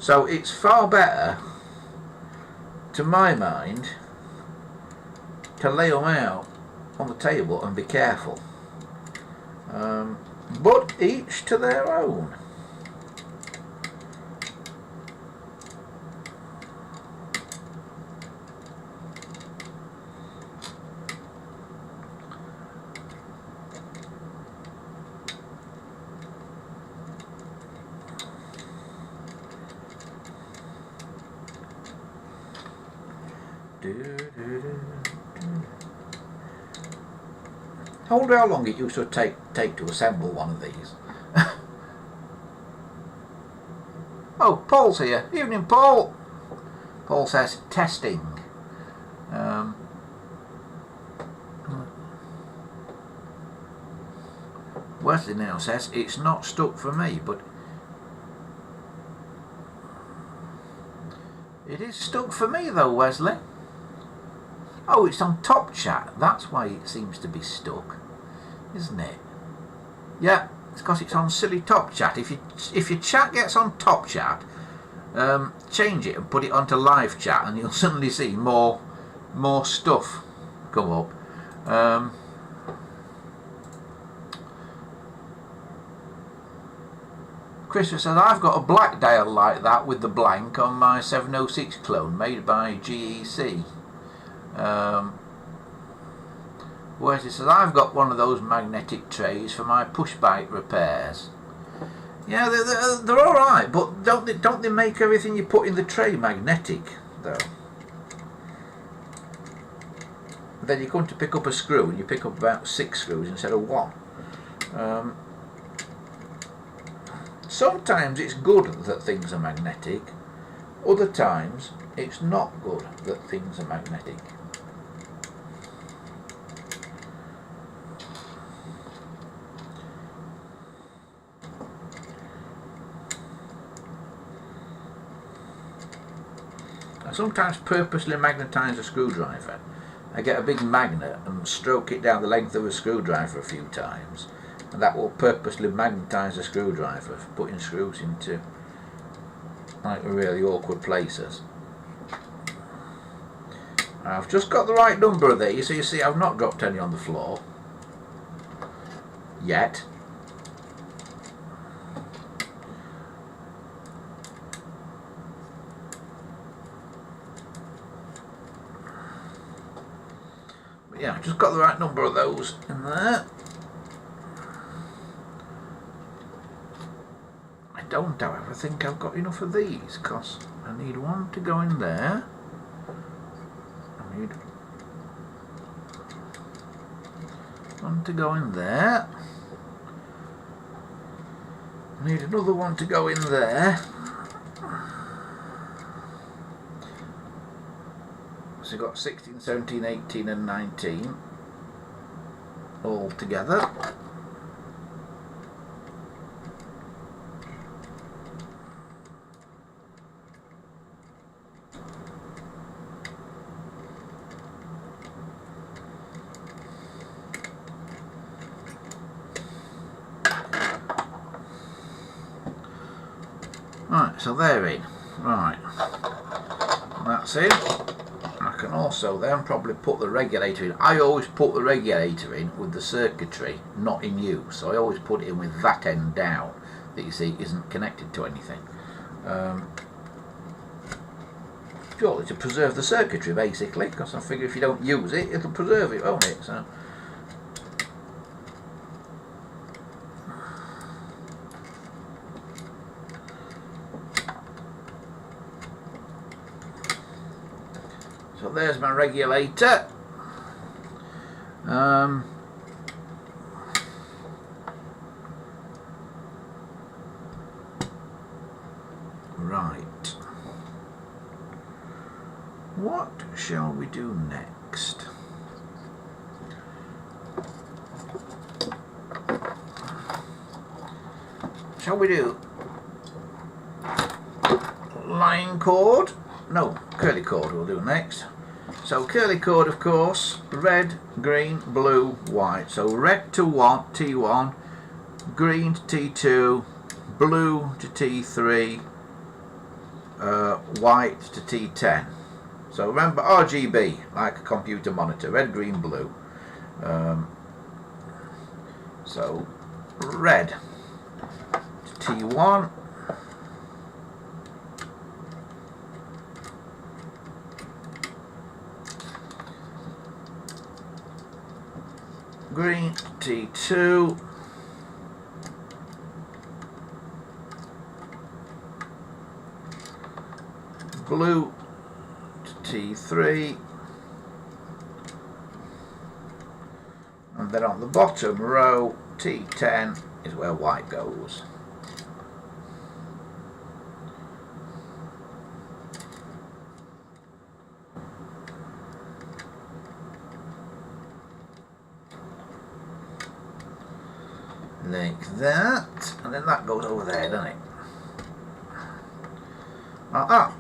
Speaker 1: So it's far better, to my mind, to lay them out on the table and be careful. But each to their own. I wonder how long it used to take to assemble one of these. Oh, Paul's here. Evening, Paul. Paul says testing. Wesley now says it's not stuck for me, but it is stuck for me though, Wesley. Oh, it's on Top Chat. That's why it seems to be stuck, isn't it? Yeah, it's because it's on silly Top Chat. If your chat gets on Top Chat, change it and put it onto live chat, and you'll suddenly see more stuff come up. Christopher says, I've got a black dial like that with the blank on my 706 clone made by GEC. Wesley says, I've got one of those magnetic trays for my push bike repairs. Yeah, they're alright, but don't they make everything you put in the tray magnetic, though? Then you come to pick up a screw and you pick up about 6 screws instead of 1. Sometimes it's good that things are magnetic, other times it's not good that things are magnetic. I sometimes purposely magnetise a screwdriver. I get a big magnet and stroke it down the length of a screwdriver a few times, and that will purposely magnetise a screwdriver for putting screws into like really awkward places. I've just got the right number of these, so you see I've not dropped any on the floor yet. But yeah, I've just got the right number of those in there. I don't, however, think I've got enough of these, because I need one to go in there. I need one to go in there. I need another one to go in there. So you've got 16, 17, 18 and 19 all together. Right, so they're in. Right, that's in. I can also then probably put the regulator in. I always put the regulator in with the circuitry not in use, so I always put it in with that end down that you see isn't connected to anything. Purely to preserve the circuitry basically, because I figure if you don't use it, it'll preserve it, won't it? So there's my regulator. Right. What shall we do next? Shall we do line cord? No, curly cord we'll do next. So curly cord, of course, red, green, blue, white. So red to T1, green to T2, blue to T3, white to T10. So remember RGB, like a computer monitor, red, green, blue. So red to T1. Green T2, blue to T3, and then on the bottom row T10 is where white goes. like that, and then that goes over there, doesn't it? Like that.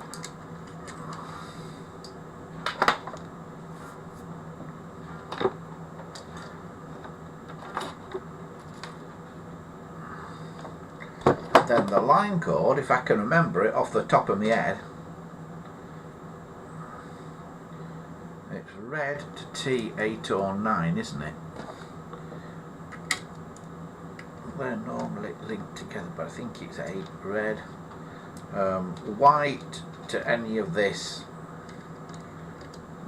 Speaker 1: Then the line code, if I can remember it off the top of my head, it's red to T809, isn't it? They're normally linked together, but I think it's 8 red. White to any of this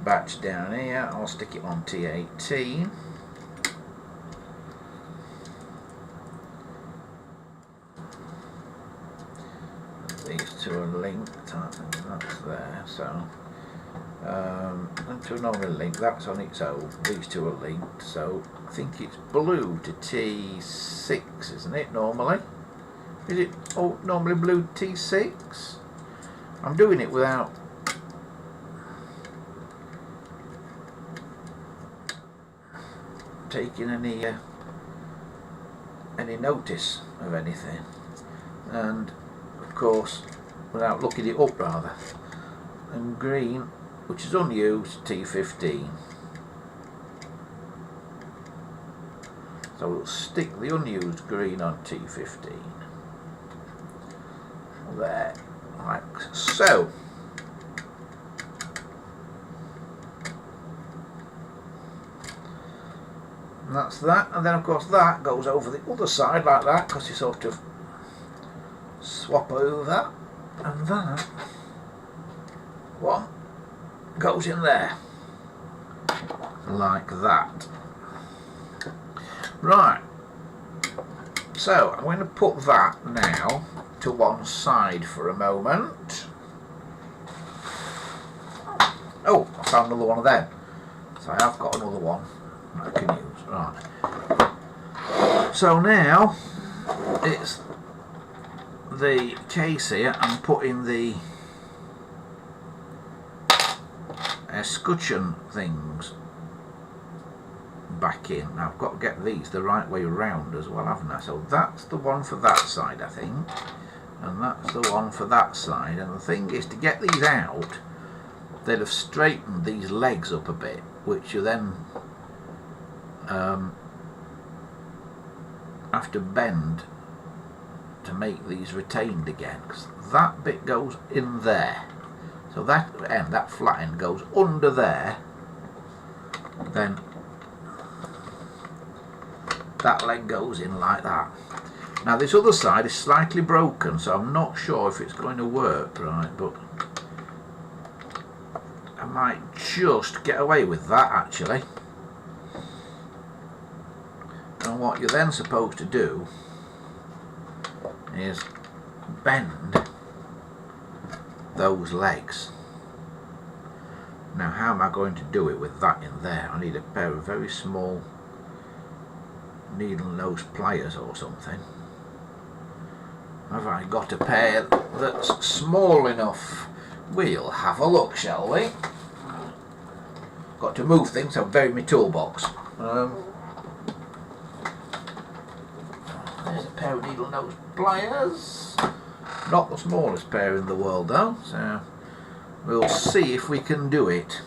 Speaker 1: batch down here. I'll stick it on T18. These two are linked, aren't they? That's there, so them two are normally linked, that's on its own, these two are linked, so I think it's blue to T6, isn't it, normally? Is it normally blue to T6? I'm doing it without taking any notice of anything, and of course without looking it up rather. And green, which is unused, T15. So we'll stick the unused green on T15 there, like so. And that's that, and then of course that goes over the other side like that, because you sort of swap over, and that one goes in there like that. Right, so I'm going to put that now to one side for a moment. Oh, I found another one of them, so I have got another one I can use. Right, so now it's the case here. I'm putting the escutcheon things back in. Now I've got to get these the right way round as well, haven't I? So that's the one for that side, I think, and that's the one for that side. And the thing is, to get these out, they'd have straightened these legs up a bit, which you then have to bend to make these retained again, because that bit goes in there. So that end, that flat end, goes under there, then that leg goes in like that. Now this other side is slightly broken, so I'm not sure if it's going to work right, but I might just get away with that actually. And what you're then supposed to do is bend those legs. Now how am I going to do it with that in there? I need a pair of very small needle nose pliers or something. Have I got a pair that's small enough? We'll have a look, shall we? Got to move things, so I've buried my toolbox. There's a pair of needle nose pliers. Not the smallest pair in the world though, so we'll see if we can do it.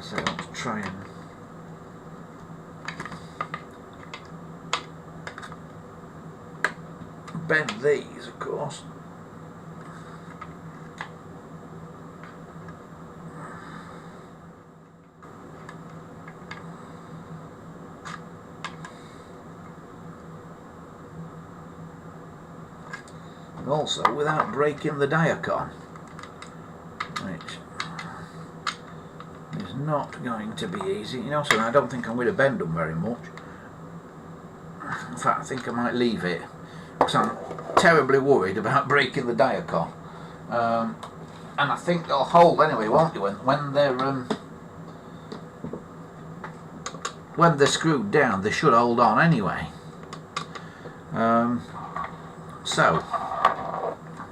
Speaker 1: So let's try and bend these, of course. And also without breaking the diacon, which is not going to be easy. You know, so I don't think I'm going to bend them very much. In fact, I think I might leave it, because I'm terribly worried about breaking the diacon. And I think they'll hold anyway, won't they, when they're when they're screwed down, they should hold on anyway. So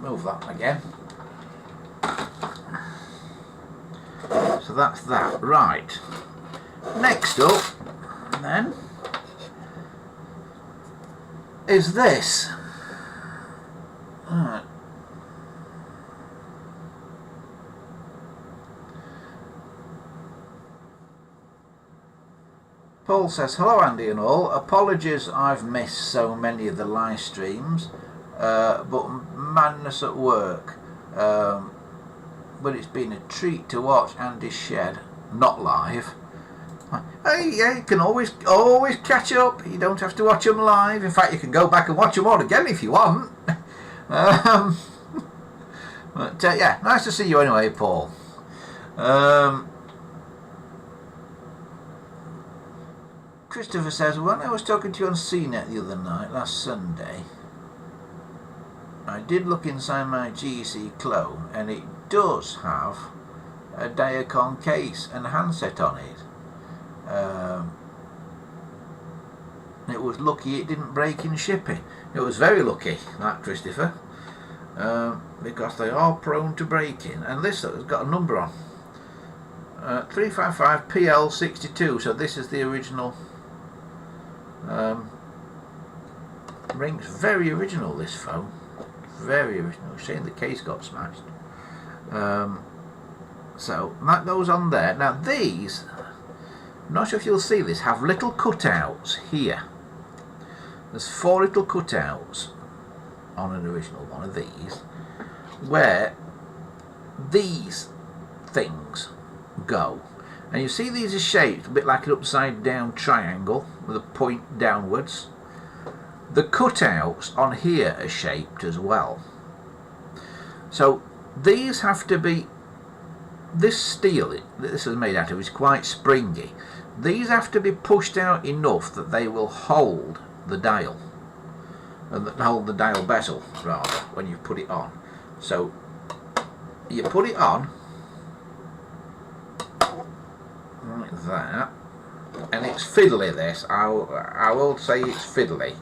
Speaker 1: move that again. So that's that. Right. Next up, then, is this. Right. Paul says, hello Andy and all, apologies I've missed so many of the live streams, but madness at work, but it's been a treat to watch Andy's Shed, not live. Hey, yeah, you can always catch up, you don't have to watch them live, in fact you can go back and watch them all again if you want. But yeah, nice to see you anyway, Paul. Christopher says, when I was talking to you on CNET the other night, last Sunday, I did look inside my GEC clone and it does have a Diacon case and handset on it. It was lucky it didn't break in shipping. It was very lucky, that Christopher, because they are prone to breaking. And this has got a number on, 355 PL62. So this is the original. Rings, very original, this phone, very original. Shame the case got smashed. So that goes on there. Now these, I'm not sure if you'll see this, have little cutouts here. There's 4 little cutouts on an original one of these, where these things go. And you see these are shaped a bit like an upside down triangle with a point downwards. The cutouts on here are shaped as well. So these have to be, this steel that this is made out of is quite springy. These have to be pushed out enough that they will hold the dial, and hold the dial bezel rather, when you put it on. So you put it on like that, and it's fiddly, this, I will say it's fiddly.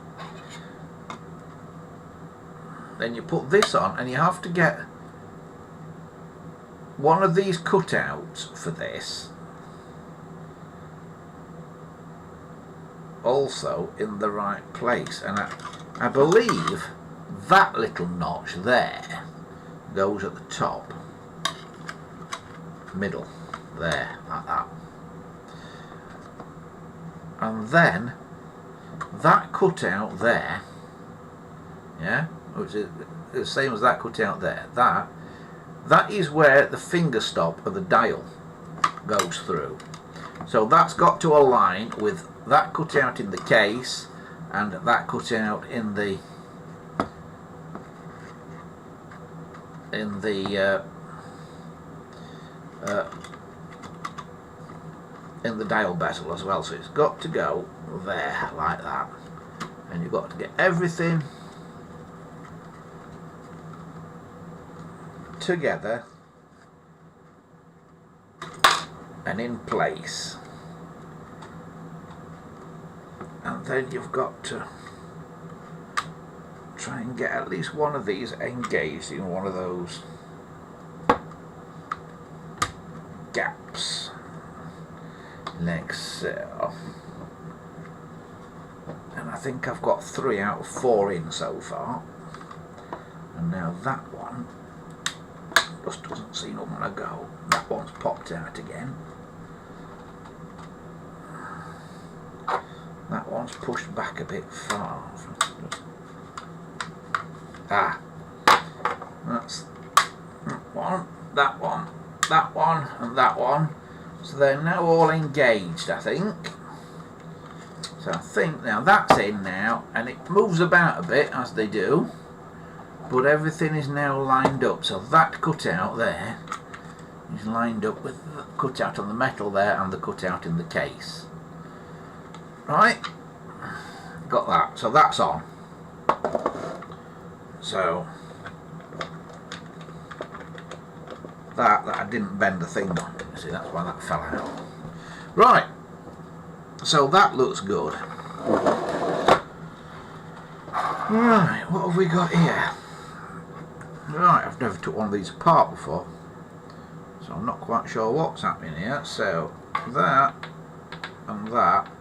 Speaker 1: Then you put this on and you have to get one of these cutouts for this also in the right place, and I believe that little notch there goes at the top, middle, there, like that. And then that cutout there, yeah, which is the same as that cutout there, that is where the finger stop of the dial goes through. So that's got to align with that cutout in the case and that cutout in the dial bezel as well. So it's got to go there like that, and you've got to get everything together and in place, and then you've got to try and get at least one of these engaged in one of those gaps like so. And I think I've got 3 out of 4 in so far, and now that one just doesn't seem to want to go. That one's popped out again. That one's pushed back a bit far. That's that one, that one, that one, and that one. So they're now all engaged, I think. So I think now that's in now, and it moves about a bit as they do, but everything is now lined up. So that cutout there is lined up with the cutout on the metal there and the cutout in the case. Right, got that. So that's on. So that I didn't bend the thing on. See, that's why that fell out. Right. So that looks good. Right, what have we got here? Right, I've never took one of these apart before, so I'm not quite sure what's happening here. So that and that.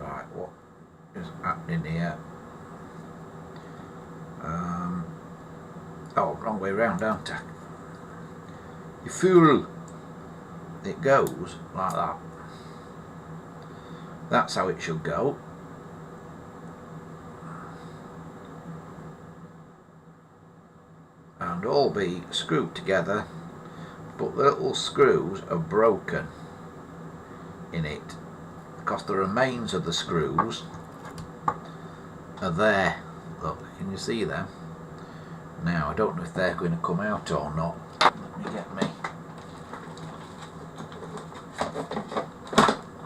Speaker 1: Right, what is happening here? Oh, wrong way round, aren't I? You fool! It goes like that. That's how it should go. And all be screwed together, but the little screws are broken in it because the remains of the screws are there. Look, can you see them? Now I don't know if they're going to come out or not. Let me get me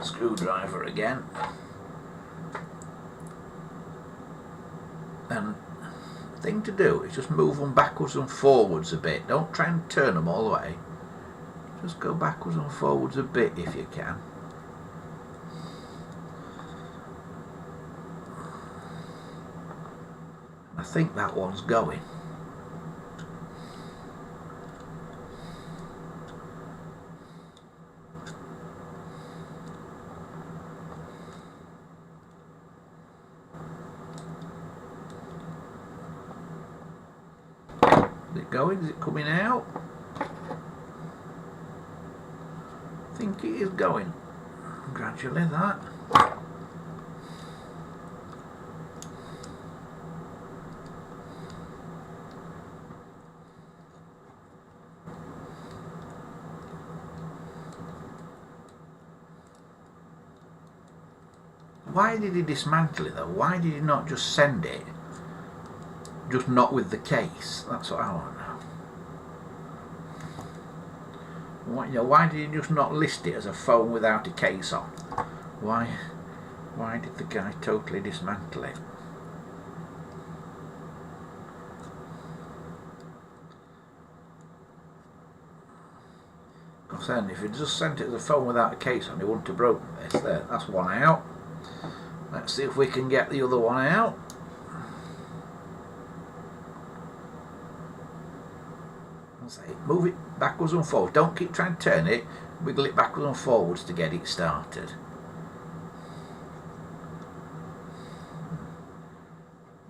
Speaker 1: screwdriver again. And the thing to do is just move them backwards and forwards a bit. Don't try and turn them all the way. Just go backwards and forwards a bit if you can. I think that one's going. Is it going? Is it coming out? I think it is going. Gradually, that. Why did he dismantle it though? Why did he not just send it? Just not with the case. That's what I want to know. Why did he just not list it as a phone without a case on? Why did the guy totally dismantle it? Because then if he just sent it as a phone without a case on, he wouldn't have broken this. There, that's one out. Let's see if we can get the other one out. Move it backwards and forwards. Don't keep trying to turn it. Wiggle it backwards and forwards to get it started.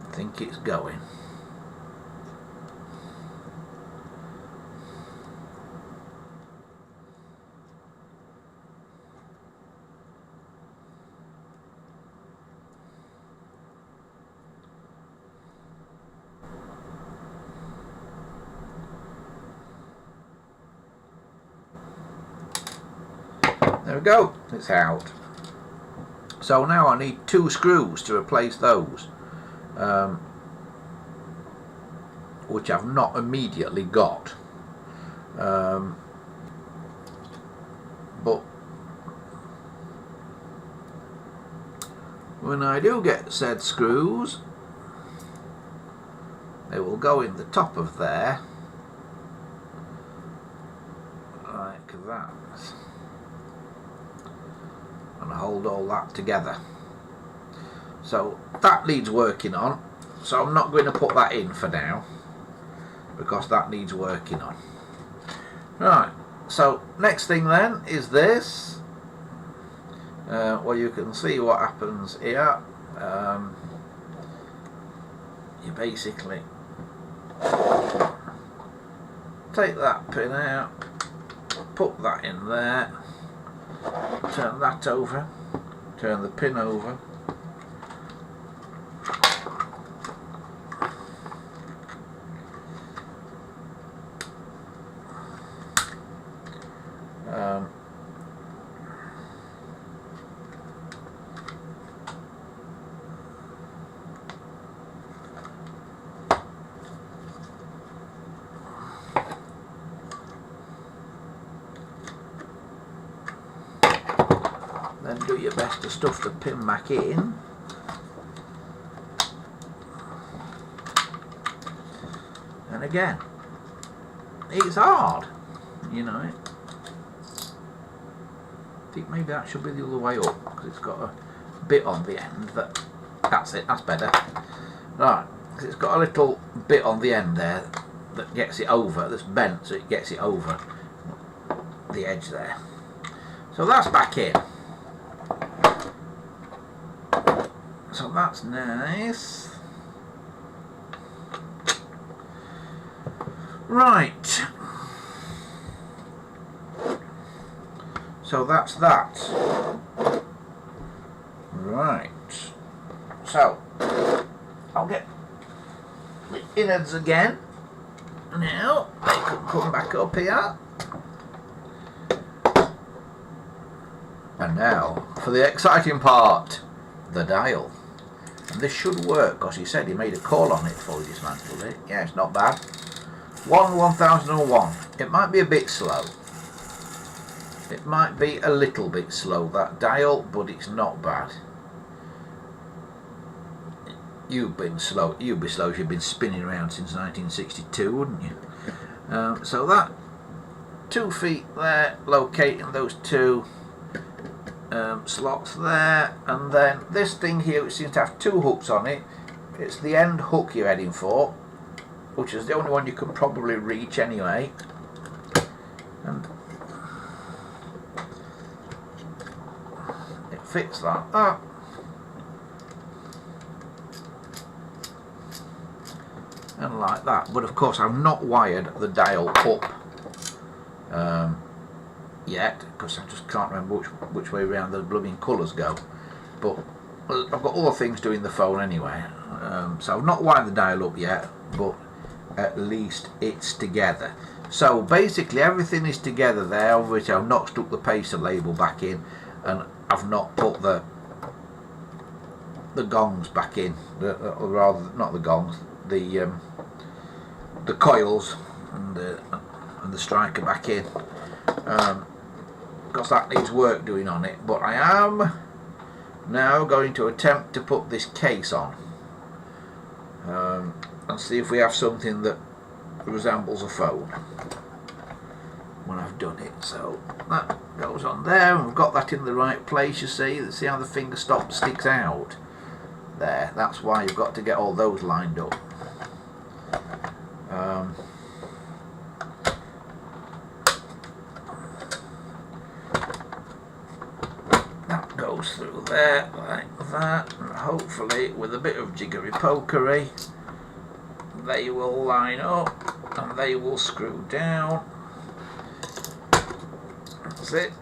Speaker 1: I think it's going. There we go, it's out. So now I need 2 screws to replace those, which I've not immediately got. But when I do get said screws, they will go in the top of there, like that. And hold all that together. So that needs working on, so I'm not going to put that in for now because that needs working on. Right, so next thing then is this, where you can see what happens here. You basically take that pin out, put that in there, turn that over, turn the pin over, do your best to stuff the pin back in. And again, it's hard, you know. I think maybe that should be the other way up, because it's got a bit on the end that's it, that's better. Right, because it's got a little bit on the end there that gets it over, that's bent, so it gets it over the edge there. So that's back in. So that's nice. Right. So that's that. Right. So I'll get the innards again. Now they could come back up here. And now for the exciting part, the dial. And this should work, because he said he made a call on it before he dismantled it. Yeah, it's not bad. 1001. It might be a bit slow. It might be a little bit slow, that dial, but it's not bad. You've been slow. You'd be slow if you've been spinning around since 1962, wouldn't you? So that 2 feet there, locating those two slots there, and then this thing here, which seems to have 2 hooks on it. It's the end hook you're heading for, which is the only one you can probably reach anyway. And it fits that up. And like that. But of course I've not wired the dial up yet, because I just can't remember which way around the blooming colours go. But I've got other things doing the phone anyway. So I've not wired the dial up yet, but at least it's together. So basically everything is together there, of which I've not stuck the pacer label back in, and I've not put the gongs back in, or rather not the gongs, the coils and the striker back in, because that needs work doing on it. But I am now going to attempt to put this case on and see if we have something that resembles a phone when I've done it. So that goes on there, and we've got that in the right place. You see how the finger stop sticks out there. That's why you've got to get all those lined up. That goes through there like that, and hopefully with a bit of jiggery pokery they will line up and they will screw down. That's it.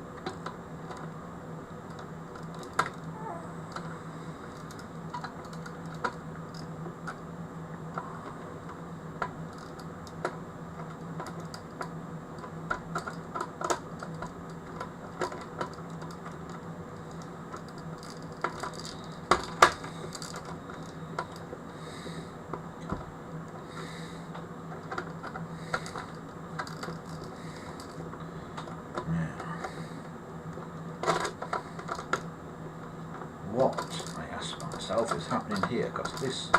Speaker 1: What, I ask myself, is happening here, because this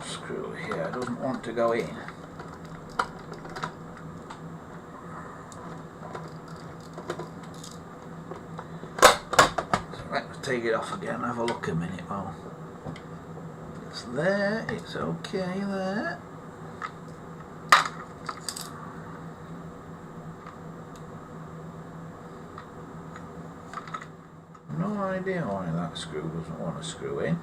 Speaker 1: screw here doesn't want to go in. So let's take it off again and have a look a minute. Oh, it's there, it's okay there. No idea why that screw doesn't want to screw in.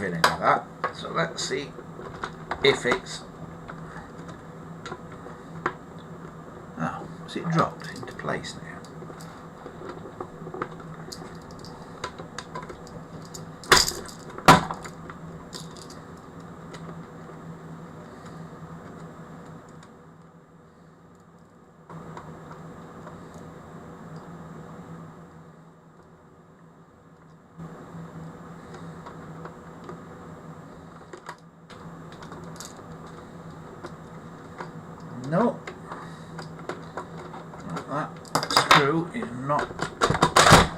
Speaker 1: having any of that. So let's see if it's... Oh, has it dropped into place now? No, that screw is not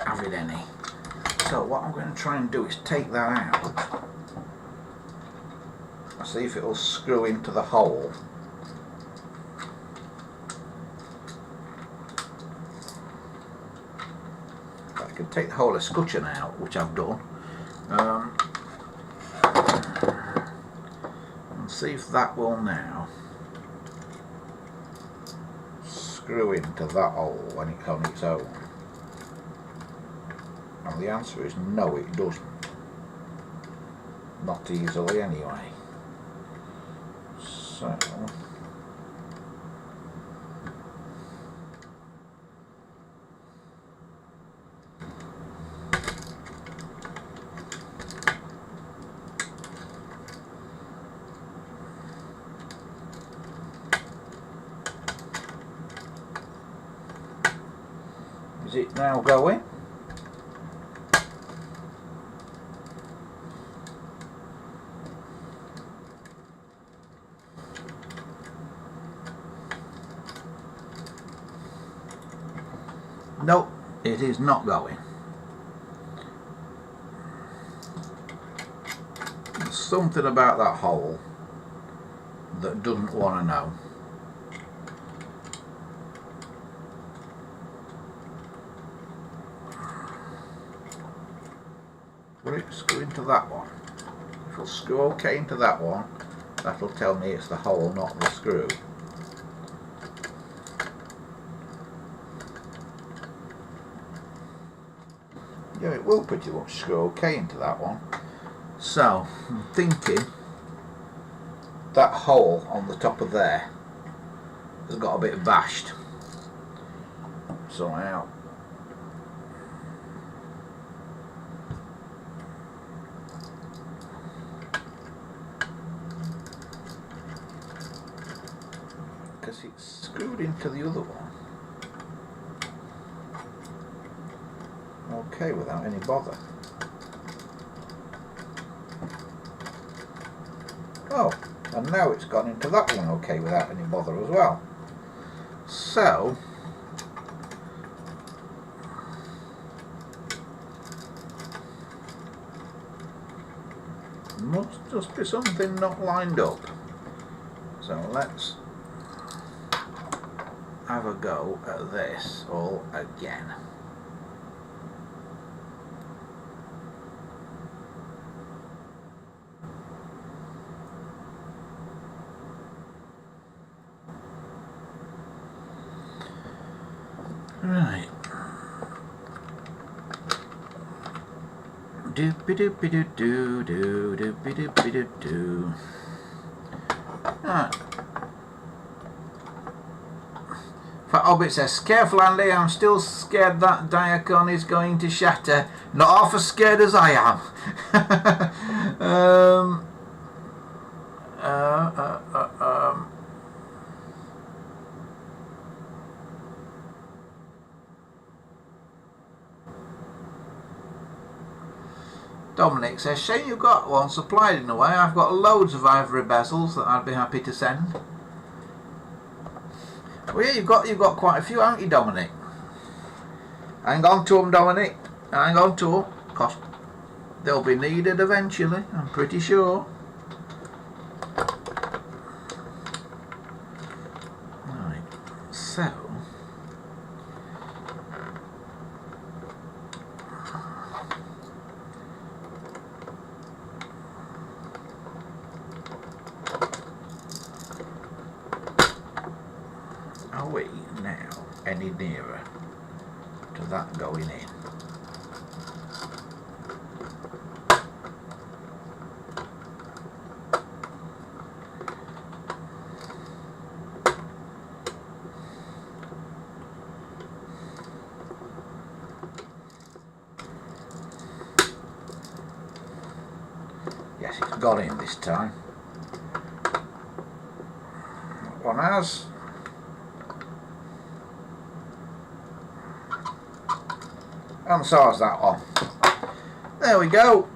Speaker 1: having any. So what I'm going to try and do is take that out. I'll see if it will screw into the hole. I can take the whole escutcheon out, which I've done, and see if that will now screw into that hole when it's on its own. And the answer is no, it doesn't. Not easily anyway. So is it now going? Nope, it is not going. There's something about that hole that doesn't want to know. Will it screw into that one? If it'll screw okay into that one, that'll tell me it's the hole, not the screw. Yeah, it will pretty much screw okay into that one. So, I'm thinking that hole on the top of there has got a bit bashed. So now because it's screwed into the other one. Okay, without any bother. Oh, and now it's gone into that one okay without any bother as well. So must just be something not lined up. So let's have a go at this all again. Right. Do-be-do-be-do-do-do-do-be-do-be-do-do. Right. Hobbit says, careful Andy, I'm still scared that Diacon is going to shatter. Not half as scared as I am. Dominic says, Shane, you've got one supplied in a way. I've got loads of ivory bezels that I'd be happy to send. Well, yeah, you've got quite a few, haven't you, Dominic? Hang on to them, Dominic. Hang on to them, because they'll be needed eventually, I'm pretty sure. Right, so are we now any nearer to that going in? got in this time. One has. And so has that one. There we go.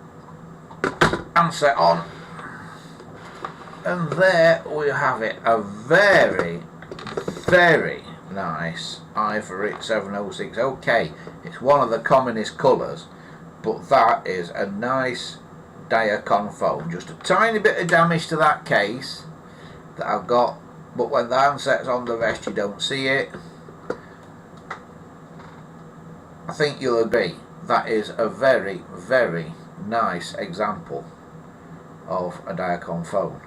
Speaker 1: Handset on. And there we have it. A very, very nice ivory 706. Okay, it's one of the commonest colours, but that is a nice Diacon phone. Just a tiny bit of damage to that case that I've got, but when the handset's on the rest you don't see it. I think you'll agree that is a very, very nice example of a Diacon phone.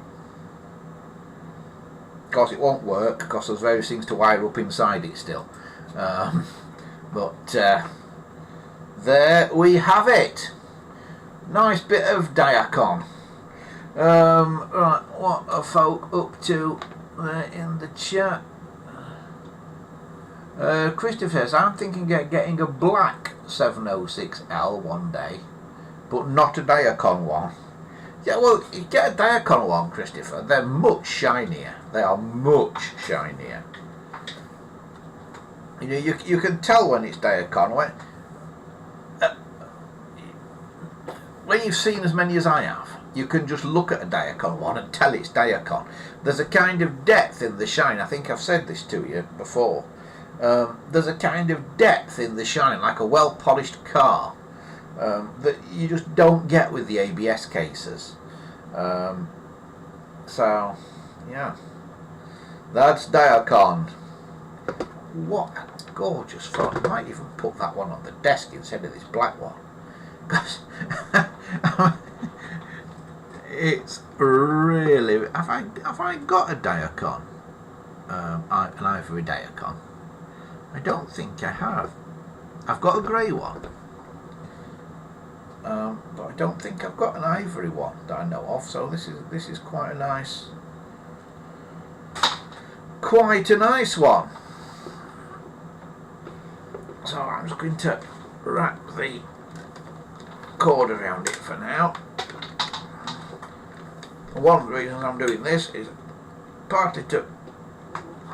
Speaker 1: Of course it won't work because there's various things to wire up inside it still, but there we have it. Nice bit of Diacon. Right, what are folk up to there in the chat? Christopher says, I'm thinking of getting a black 706L one day, but not a Diacon one. Yeah, well, you get a Diacon one, Christopher. They're much shinier. They are much shinier. You know, you can tell when it's Diacon when you've seen as many as I have. You can just look at a Diacon one and tell it's Diacon. There's a kind of depth in the shine. I think I've said this to you before. There's a kind of depth in the shine, like a well-polished car, that you just don't get with the ABS cases. So, yeah, that's Diacon. What a gorgeous phone. I might even put that one on the desk instead of this black one, because it's really. Have I got a Diacon? An ivory Diacon? I don't think I have. I've got a grey one, but I don't think I've got an ivory one that I know of. So this is quite a nice one. So I'm just going to wrap the cord around it for now. One of the reasons I'm doing this is partly to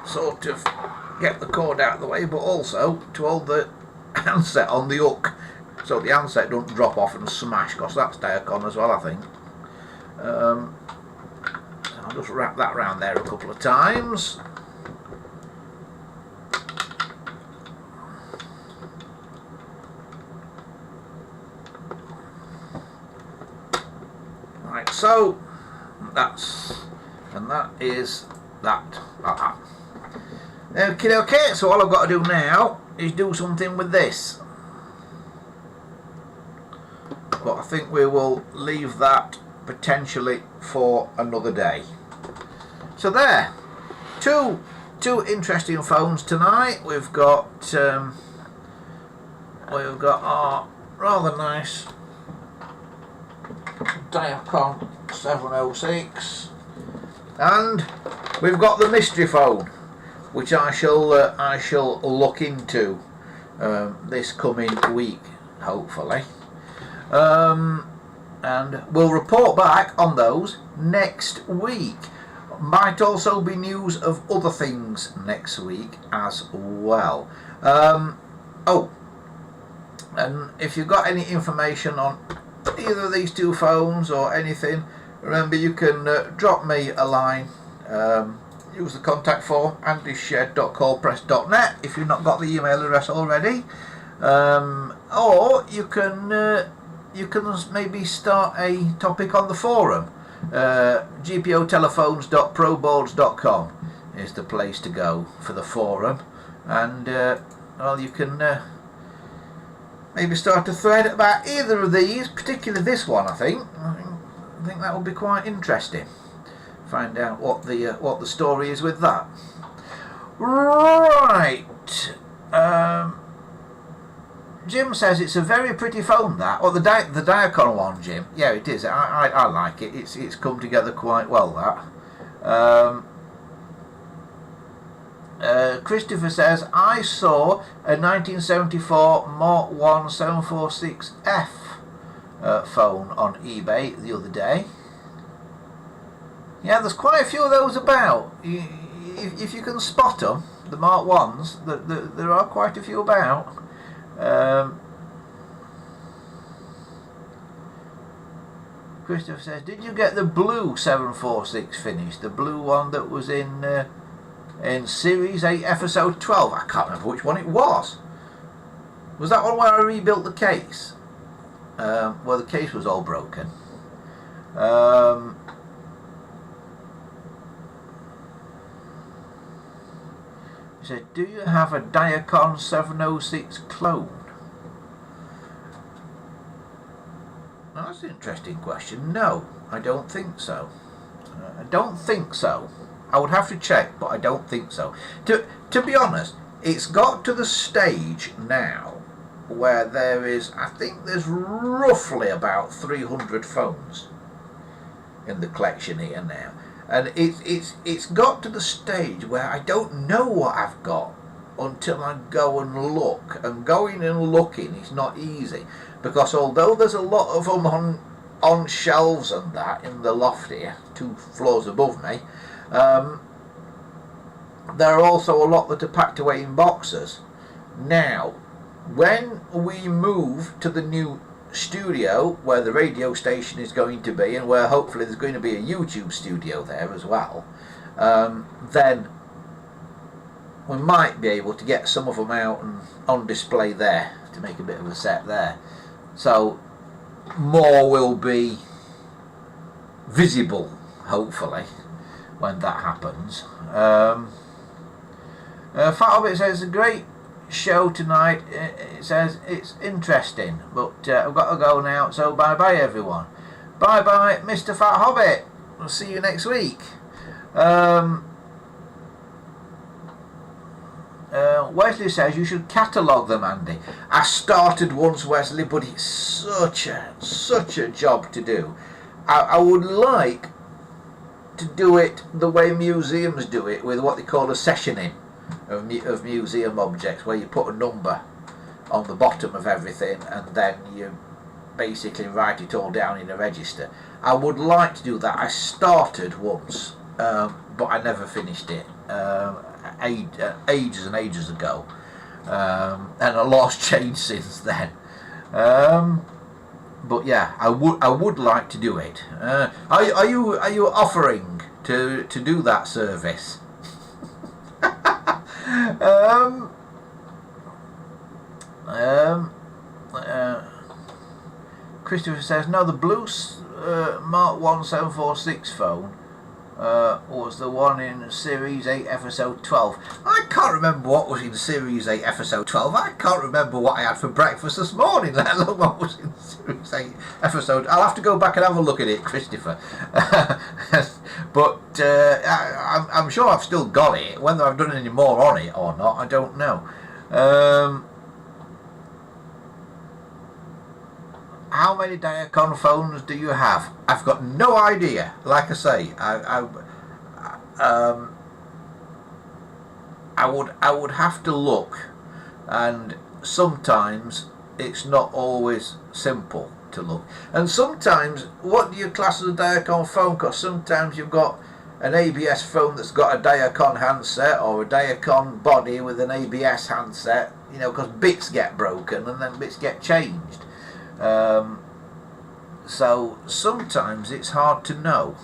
Speaker 1: sort of get the cord out of the way, but also to hold the handset on the hook so the handset don't drop off and smash, because that's Diacon as well, I think. So I'll just wrap that around there a couple of times. Right, so that is that. Okay, so all I've got to do now is do something with this. But I think we will leave that potentially for another day. So two interesting phones tonight. We've got our rather nice Diacon 706, and we've got the mystery phone, which I shall look into this coming week, hopefully, and we'll report back on those next week. Might also be news of other things next week as well. Oh, and if you've got any information on either of these two phones or anything, remember you can drop me a line. Use the contact form andyshed.coldpress.net if you've not got the email address already, or you can maybe start a topic on the forum. gpotelephones.proboards.com is the place to go for the forum, and well, you can maybe start a thread about either of these, particularly this one. I think that would be quite interesting. Find out what the story is with that. Right. Jim says it's a very pretty phone, that. Or the Diacon one, Jim. Yeah, it is. I like it. It's come together quite well, that. Christopher says, I saw a 1974 Mark 1 746F phone on eBay the other day. Yeah, there's quite a few of those about. If you can spot them, the Mark 1s, there are quite a few about. Christopher says, did you get the blue 746 finished? The blue one that was in Series 8 Episode 12? I can't remember which one it was. Was that one where I rebuilt the case? Well, the case was all broken. He said, do you have a Diacon 706 clone? Now, that's an interesting question. No, I don't think so. I don't think so. I would have to check, but I don't think so. To be honest, it's got to the stage now where there is, I think there's roughly about 300 phones in the collection here now. And it's got to the stage where I don't know what I've got until I go and look. And going and looking is not easy, because although there's a lot of them on shelves and that in the loft here, 2 floors above me, there are also a lot that are packed away in boxes. Now, when we move to the new studio where the radio station is going to be, and where hopefully there's going to be a YouTube studio there as well, then we might be able to get some of them out and on display there to make a bit of a set there. So more will be visible, hopefully, when that happens. Fat Hobbit says, a great show tonight. It says it's interesting, but I've got to go now, so bye bye everyone. Bye bye Mr. Fat Hobbit, we'll see you next week. Wesley says you should catalogue them, Andy. I started once, Wesley, but it's such a job to do. I would like to do it the way museums do it, with what they call a sessioning of museum objects, where you put a number on the bottom of everything and then you basically write it all down in a register. I would like to do that. I started once, but I never finished it. Ages and ages ago, and a lot's changed since then. But yeah, I would like to do it. Are you offering to do that service? Christopher says, no, the blue Mark 1 746 phone was the one in Series 8 Episode 12. I can't remember what was in Series 8 Episode 12. I can't remember what I had for breakfast this morning, let alone what was in Series 8 Episode. I'll have to go back and have a look at it, Christopher. But I'm sure I've still got it. Whether I've done any more on it or not, I don't know. How many Diacon phones do you have? I've got no idea. Like I say, I would have to look, and sometimes it's not always simple to look. And sometimes, what do you class as a Diacon phone? Because sometimes you've got an ABS phone that's got a Diacon handset, or a Diacon body with an ABS handset. You know, because bits get broken and then bits get changed. So sometimes it's hard to know.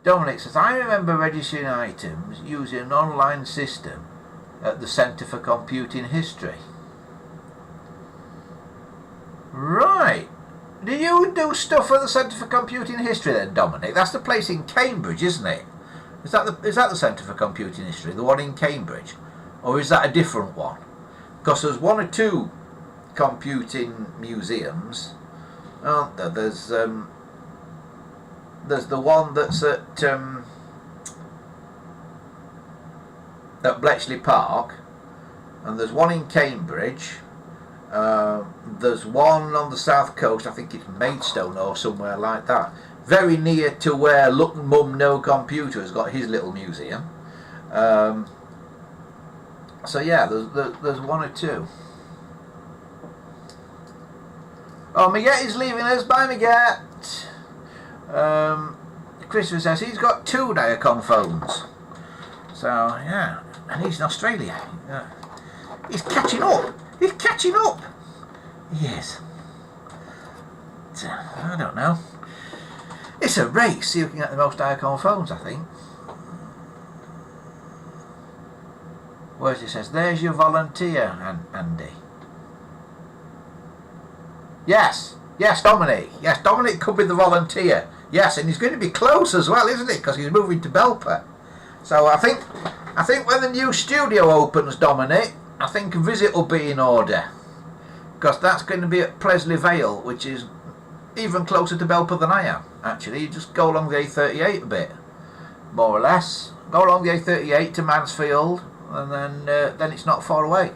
Speaker 1: Dominic says, I remember registering items using an online system at the Centre for Computing History. Right. Do you do stuff at the Centre for Computing History then, Dominic? That's the place in Cambridge, isn't it? Is that the Centre for Computing History, the one in Cambridge? Or is that a different one? Because there's 1 or 2 computing museums, aren't there? There's the one that's at Bletchley Park, and there's one in Cambridge. There's one on the south coast, I think it's Maidstone or somewhere like that, very near to where Look Mum No Computer has got his little museum. So yeah, there's 1 or 2. Oh, Miguel is leaving us. Bye, Miguel. Christopher says he's got 2 Diacom phones. So, yeah. And he's in Australia. He's catching up. He's catching up. He is. So, I don't know. It's a race. See who can get the most Diacom phones, I think. Where's it says, there's your volunteer, Andy. Yes, Dominic. Yes, Dominic could be the volunteer. Yes, and he's going to be close as well, isn't he? Because he's moving to Belper. So I think when the new studio opens, Dominic, I think a visit will be in order. Because that's going to be at Plesley Vale, which is even closer to Belper than I am, actually. You just go along the A38 a bit, more or less. Go along the A38 to Mansfield, and then it's not far away.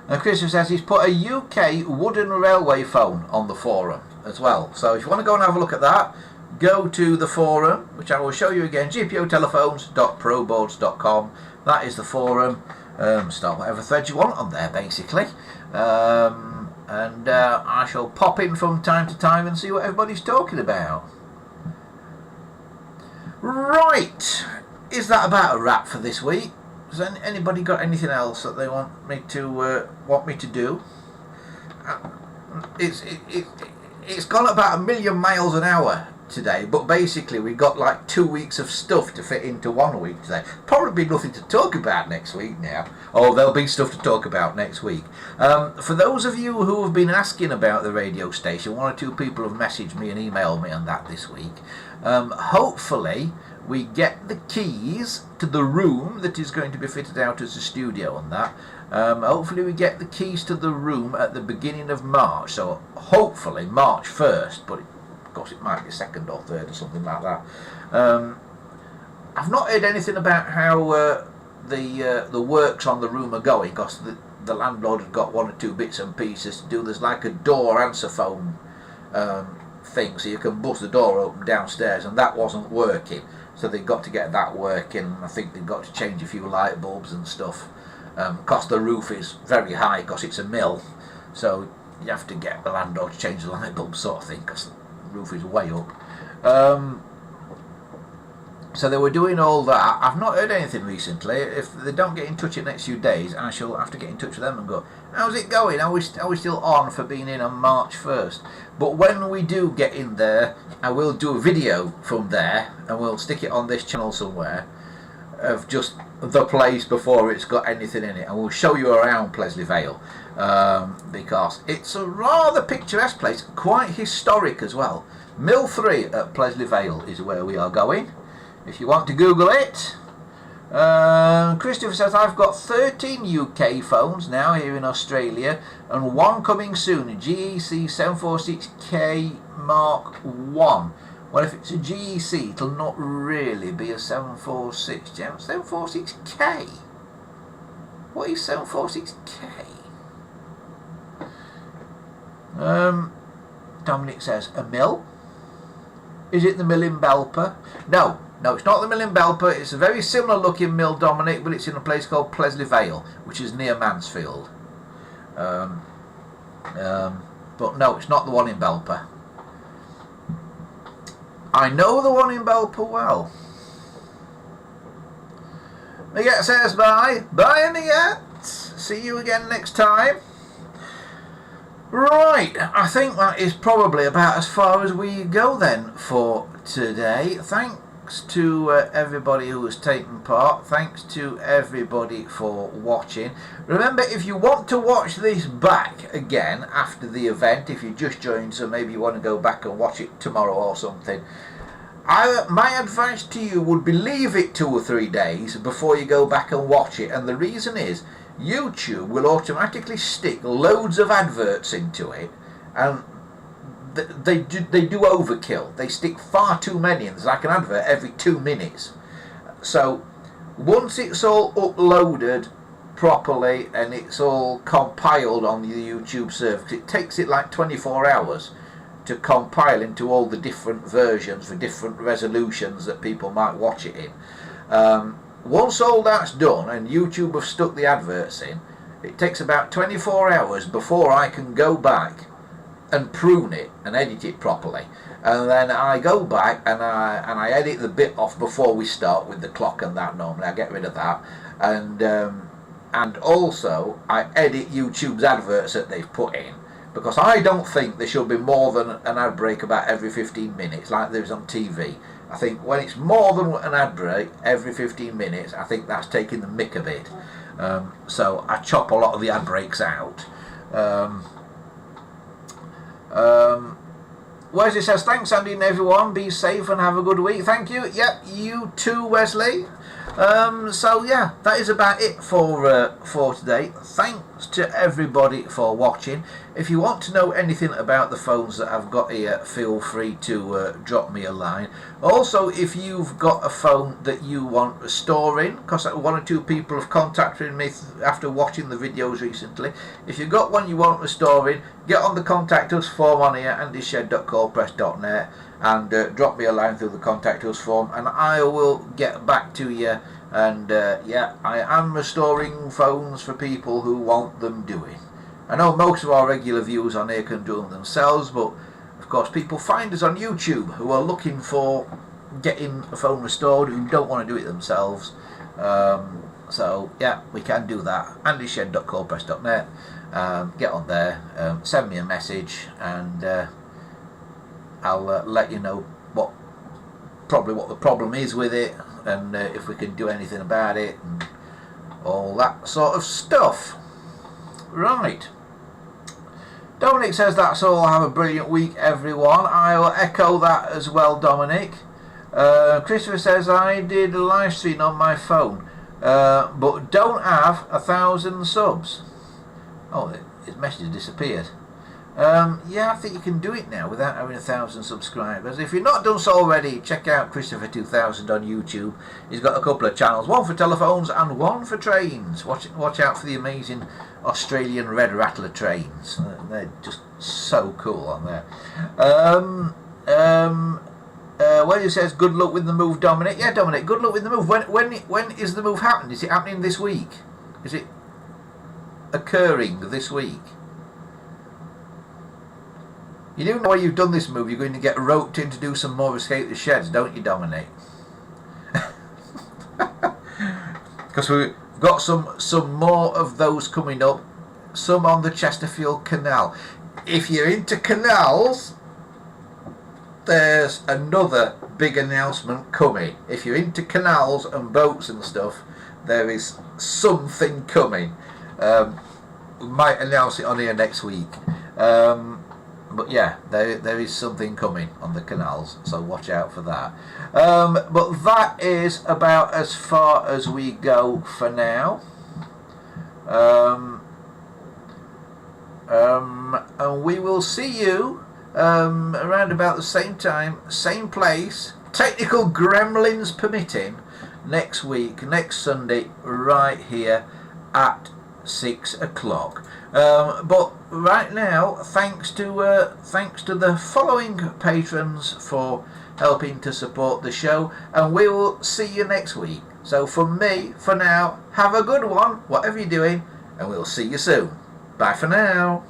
Speaker 1: And Christopher says he's put a UK wooden railway phone on the forum as well. So if you want to go and have a look at that, go to the forum, which I will show you again, gpotelephones.proboards.com. That is the forum. Start whatever thread you want on there, basically. And I shall pop in from time to time and see what everybody's talking about. Right, is that about a wrap for this week? Has anybody got anything else that they want me to do? It's gone about 1,000,000 miles an hour today, but basically we've got like 2 weeks of stuff to fit into 1 week today. Probably be nothing to talk about next week now. Oh, there'll be stuff to talk about next week. For those of you who have been asking about the radio station, 1 or 2 people have messaged me and emailed me on that this week. Hopefully we get the keys to the room that is going to be fitted out as a studio on that. Hopefully we get the keys to the room at the beginning of March, so hopefully March 1st, but of course it might be 2nd or 3rd or something like that. I've not heard anything about how the works on the room are going, because the landlord has got 1 or 2 bits and pieces to do. There's like a door answer phone thing, so you can bust the door open downstairs, and that wasn't working. So they've got to get that working. I think they've got to change a few light bulbs and stuff. Because the roof is very high, because it's a mill. So you have to get the landlord to change the light bulbs, sort of thing, because the roof is way up. So they were doing all that. I've not heard anything recently. If they don't get in touch in the next few days, I shall have to get in touch with them and go, how's it going? Are we still on for being in on March 1st? But when we do get in there, I will do a video from there, and we'll stick it on this channel somewhere, of just the place before it's got anything in it, and we'll show you around Plesley Vale, because it's a rather picturesque place, quite historic as well. Mill 3 at Plesley Vale is where we are going, if you want to Google it. Christopher says I've got 13 UK phones now here in Australia, and 1 coming soon, a GEC 746K Mark 1. Well, if it's a GEC, it'll not really be a 746. 746K? What is 746K? Dominic says, a mill? Is it the mill in Belper? No, it's not the mill in Belper. It's a very similar looking mill, Dominic, but it's in a place called Plesley Vale, which is near Mansfield. But no, it's not the one in Belper. I know the one in Belper well. Miguel says bye. Bye, Miguel. See you again next time. Right, I think that is probably about as far as we go then for today. Thanks to everybody who has taken part. Thanks to everybody for watching. Remember, if you want to watch this back again after the event, if you just joined, so maybe you want to go back and watch it tomorrow or something, my advice to you would be leave it 2 or 3 days before you go back and watch it. And the reason is, YouTube will automatically stick loads of adverts into it, and they do overkill. They stick far too many, and there's like an advert every 2 minutes. So once it's all uploaded properly and it's all compiled on the YouTube server, 'cause it takes it like 24 hours to compile into all the different versions for different resolutions that people might watch it in. once all that's done and YouTube have stuck the adverts in, it takes about 24 hours before I can go back and prune it and edit it properly. And then I go back and I edit the bit off before we start with the clock and that. Normally I get rid of that, and also I edit YouTube's adverts that they've put in, because I don't think there should be more than an ad break about every 15 minutes like there is on TV. I think when it's more than an ad break every 15 minutes, I think that's taking the mick a bit. So I chop a lot of the ad breaks out. Wesley says, thanks Andy and everyone, be safe and have a good week. Thank you. Yep, you too, Wesley. So yeah, that is about it for today. Thanks to everybody for watching. If you want to know anything about the phones that I've got here, feel free to drop me a line. Also, if you've got a phone that you want restoring, because one or two people have contacted me after watching the videos recently. If you've got one you want restoring, get on the contact us form on here, andyshed.coldpress.net, and drop me a line through the contact us form, and I will get back to you. And yeah, I am restoring phones for people who want them doing. I know most of our regular viewers on here can do them themselves, but of course people find us on YouTube who are looking for getting a phone restored, who don't want to do it themselves. So yeah, we can do that. andyshed.coldpress.net. Get on there, send me a message, and I'll let you know what the problem is with it, and if we can do anything about it, and all that sort of stuff. Right. Dominic says that's all. Have a brilliant week, everyone. I'll echo that as well, Dominic. Christopher says I did a live stream on my phone, but don't have 1,000 subs. Oh, his message disappeared. Yeah, I think you can do it now without having 1,000 subscribers. If you've not done so already, check out Christopher 2000 on YouTube. He's got a couple of channels, one for telephones and one for trains. Watch out for the amazing Australian red rattler trains. They're just so cool on there. Well, he says good luck with the move, Dominic. Yeah, Dominic, good luck with the move. When is the move happening? Is it happening this week? Is it occurring this week? You do know why you've done this move. You're going to get roped in to do some more Escape the Sheds, don't you, Dominic? Because we've got some more of those coming up. Some on the Chesterfield Canal. If you're into canals, there's another big announcement coming. If you're into canals and boats and stuff, there is something coming. We might announce it on here next week. But yeah, there is something coming on the canals, so watch out for that. But that is about as far as we go for now. And we will see you around about the same time, same place, technical gremlins permitting, next week, next Sunday, right here at 6 o'clock. But right now, thanks to the following patrons for helping to support the show, and we will see you next week. So from me, for now, have a good one, whatever you're doing, and we'll see you soon. Bye for now.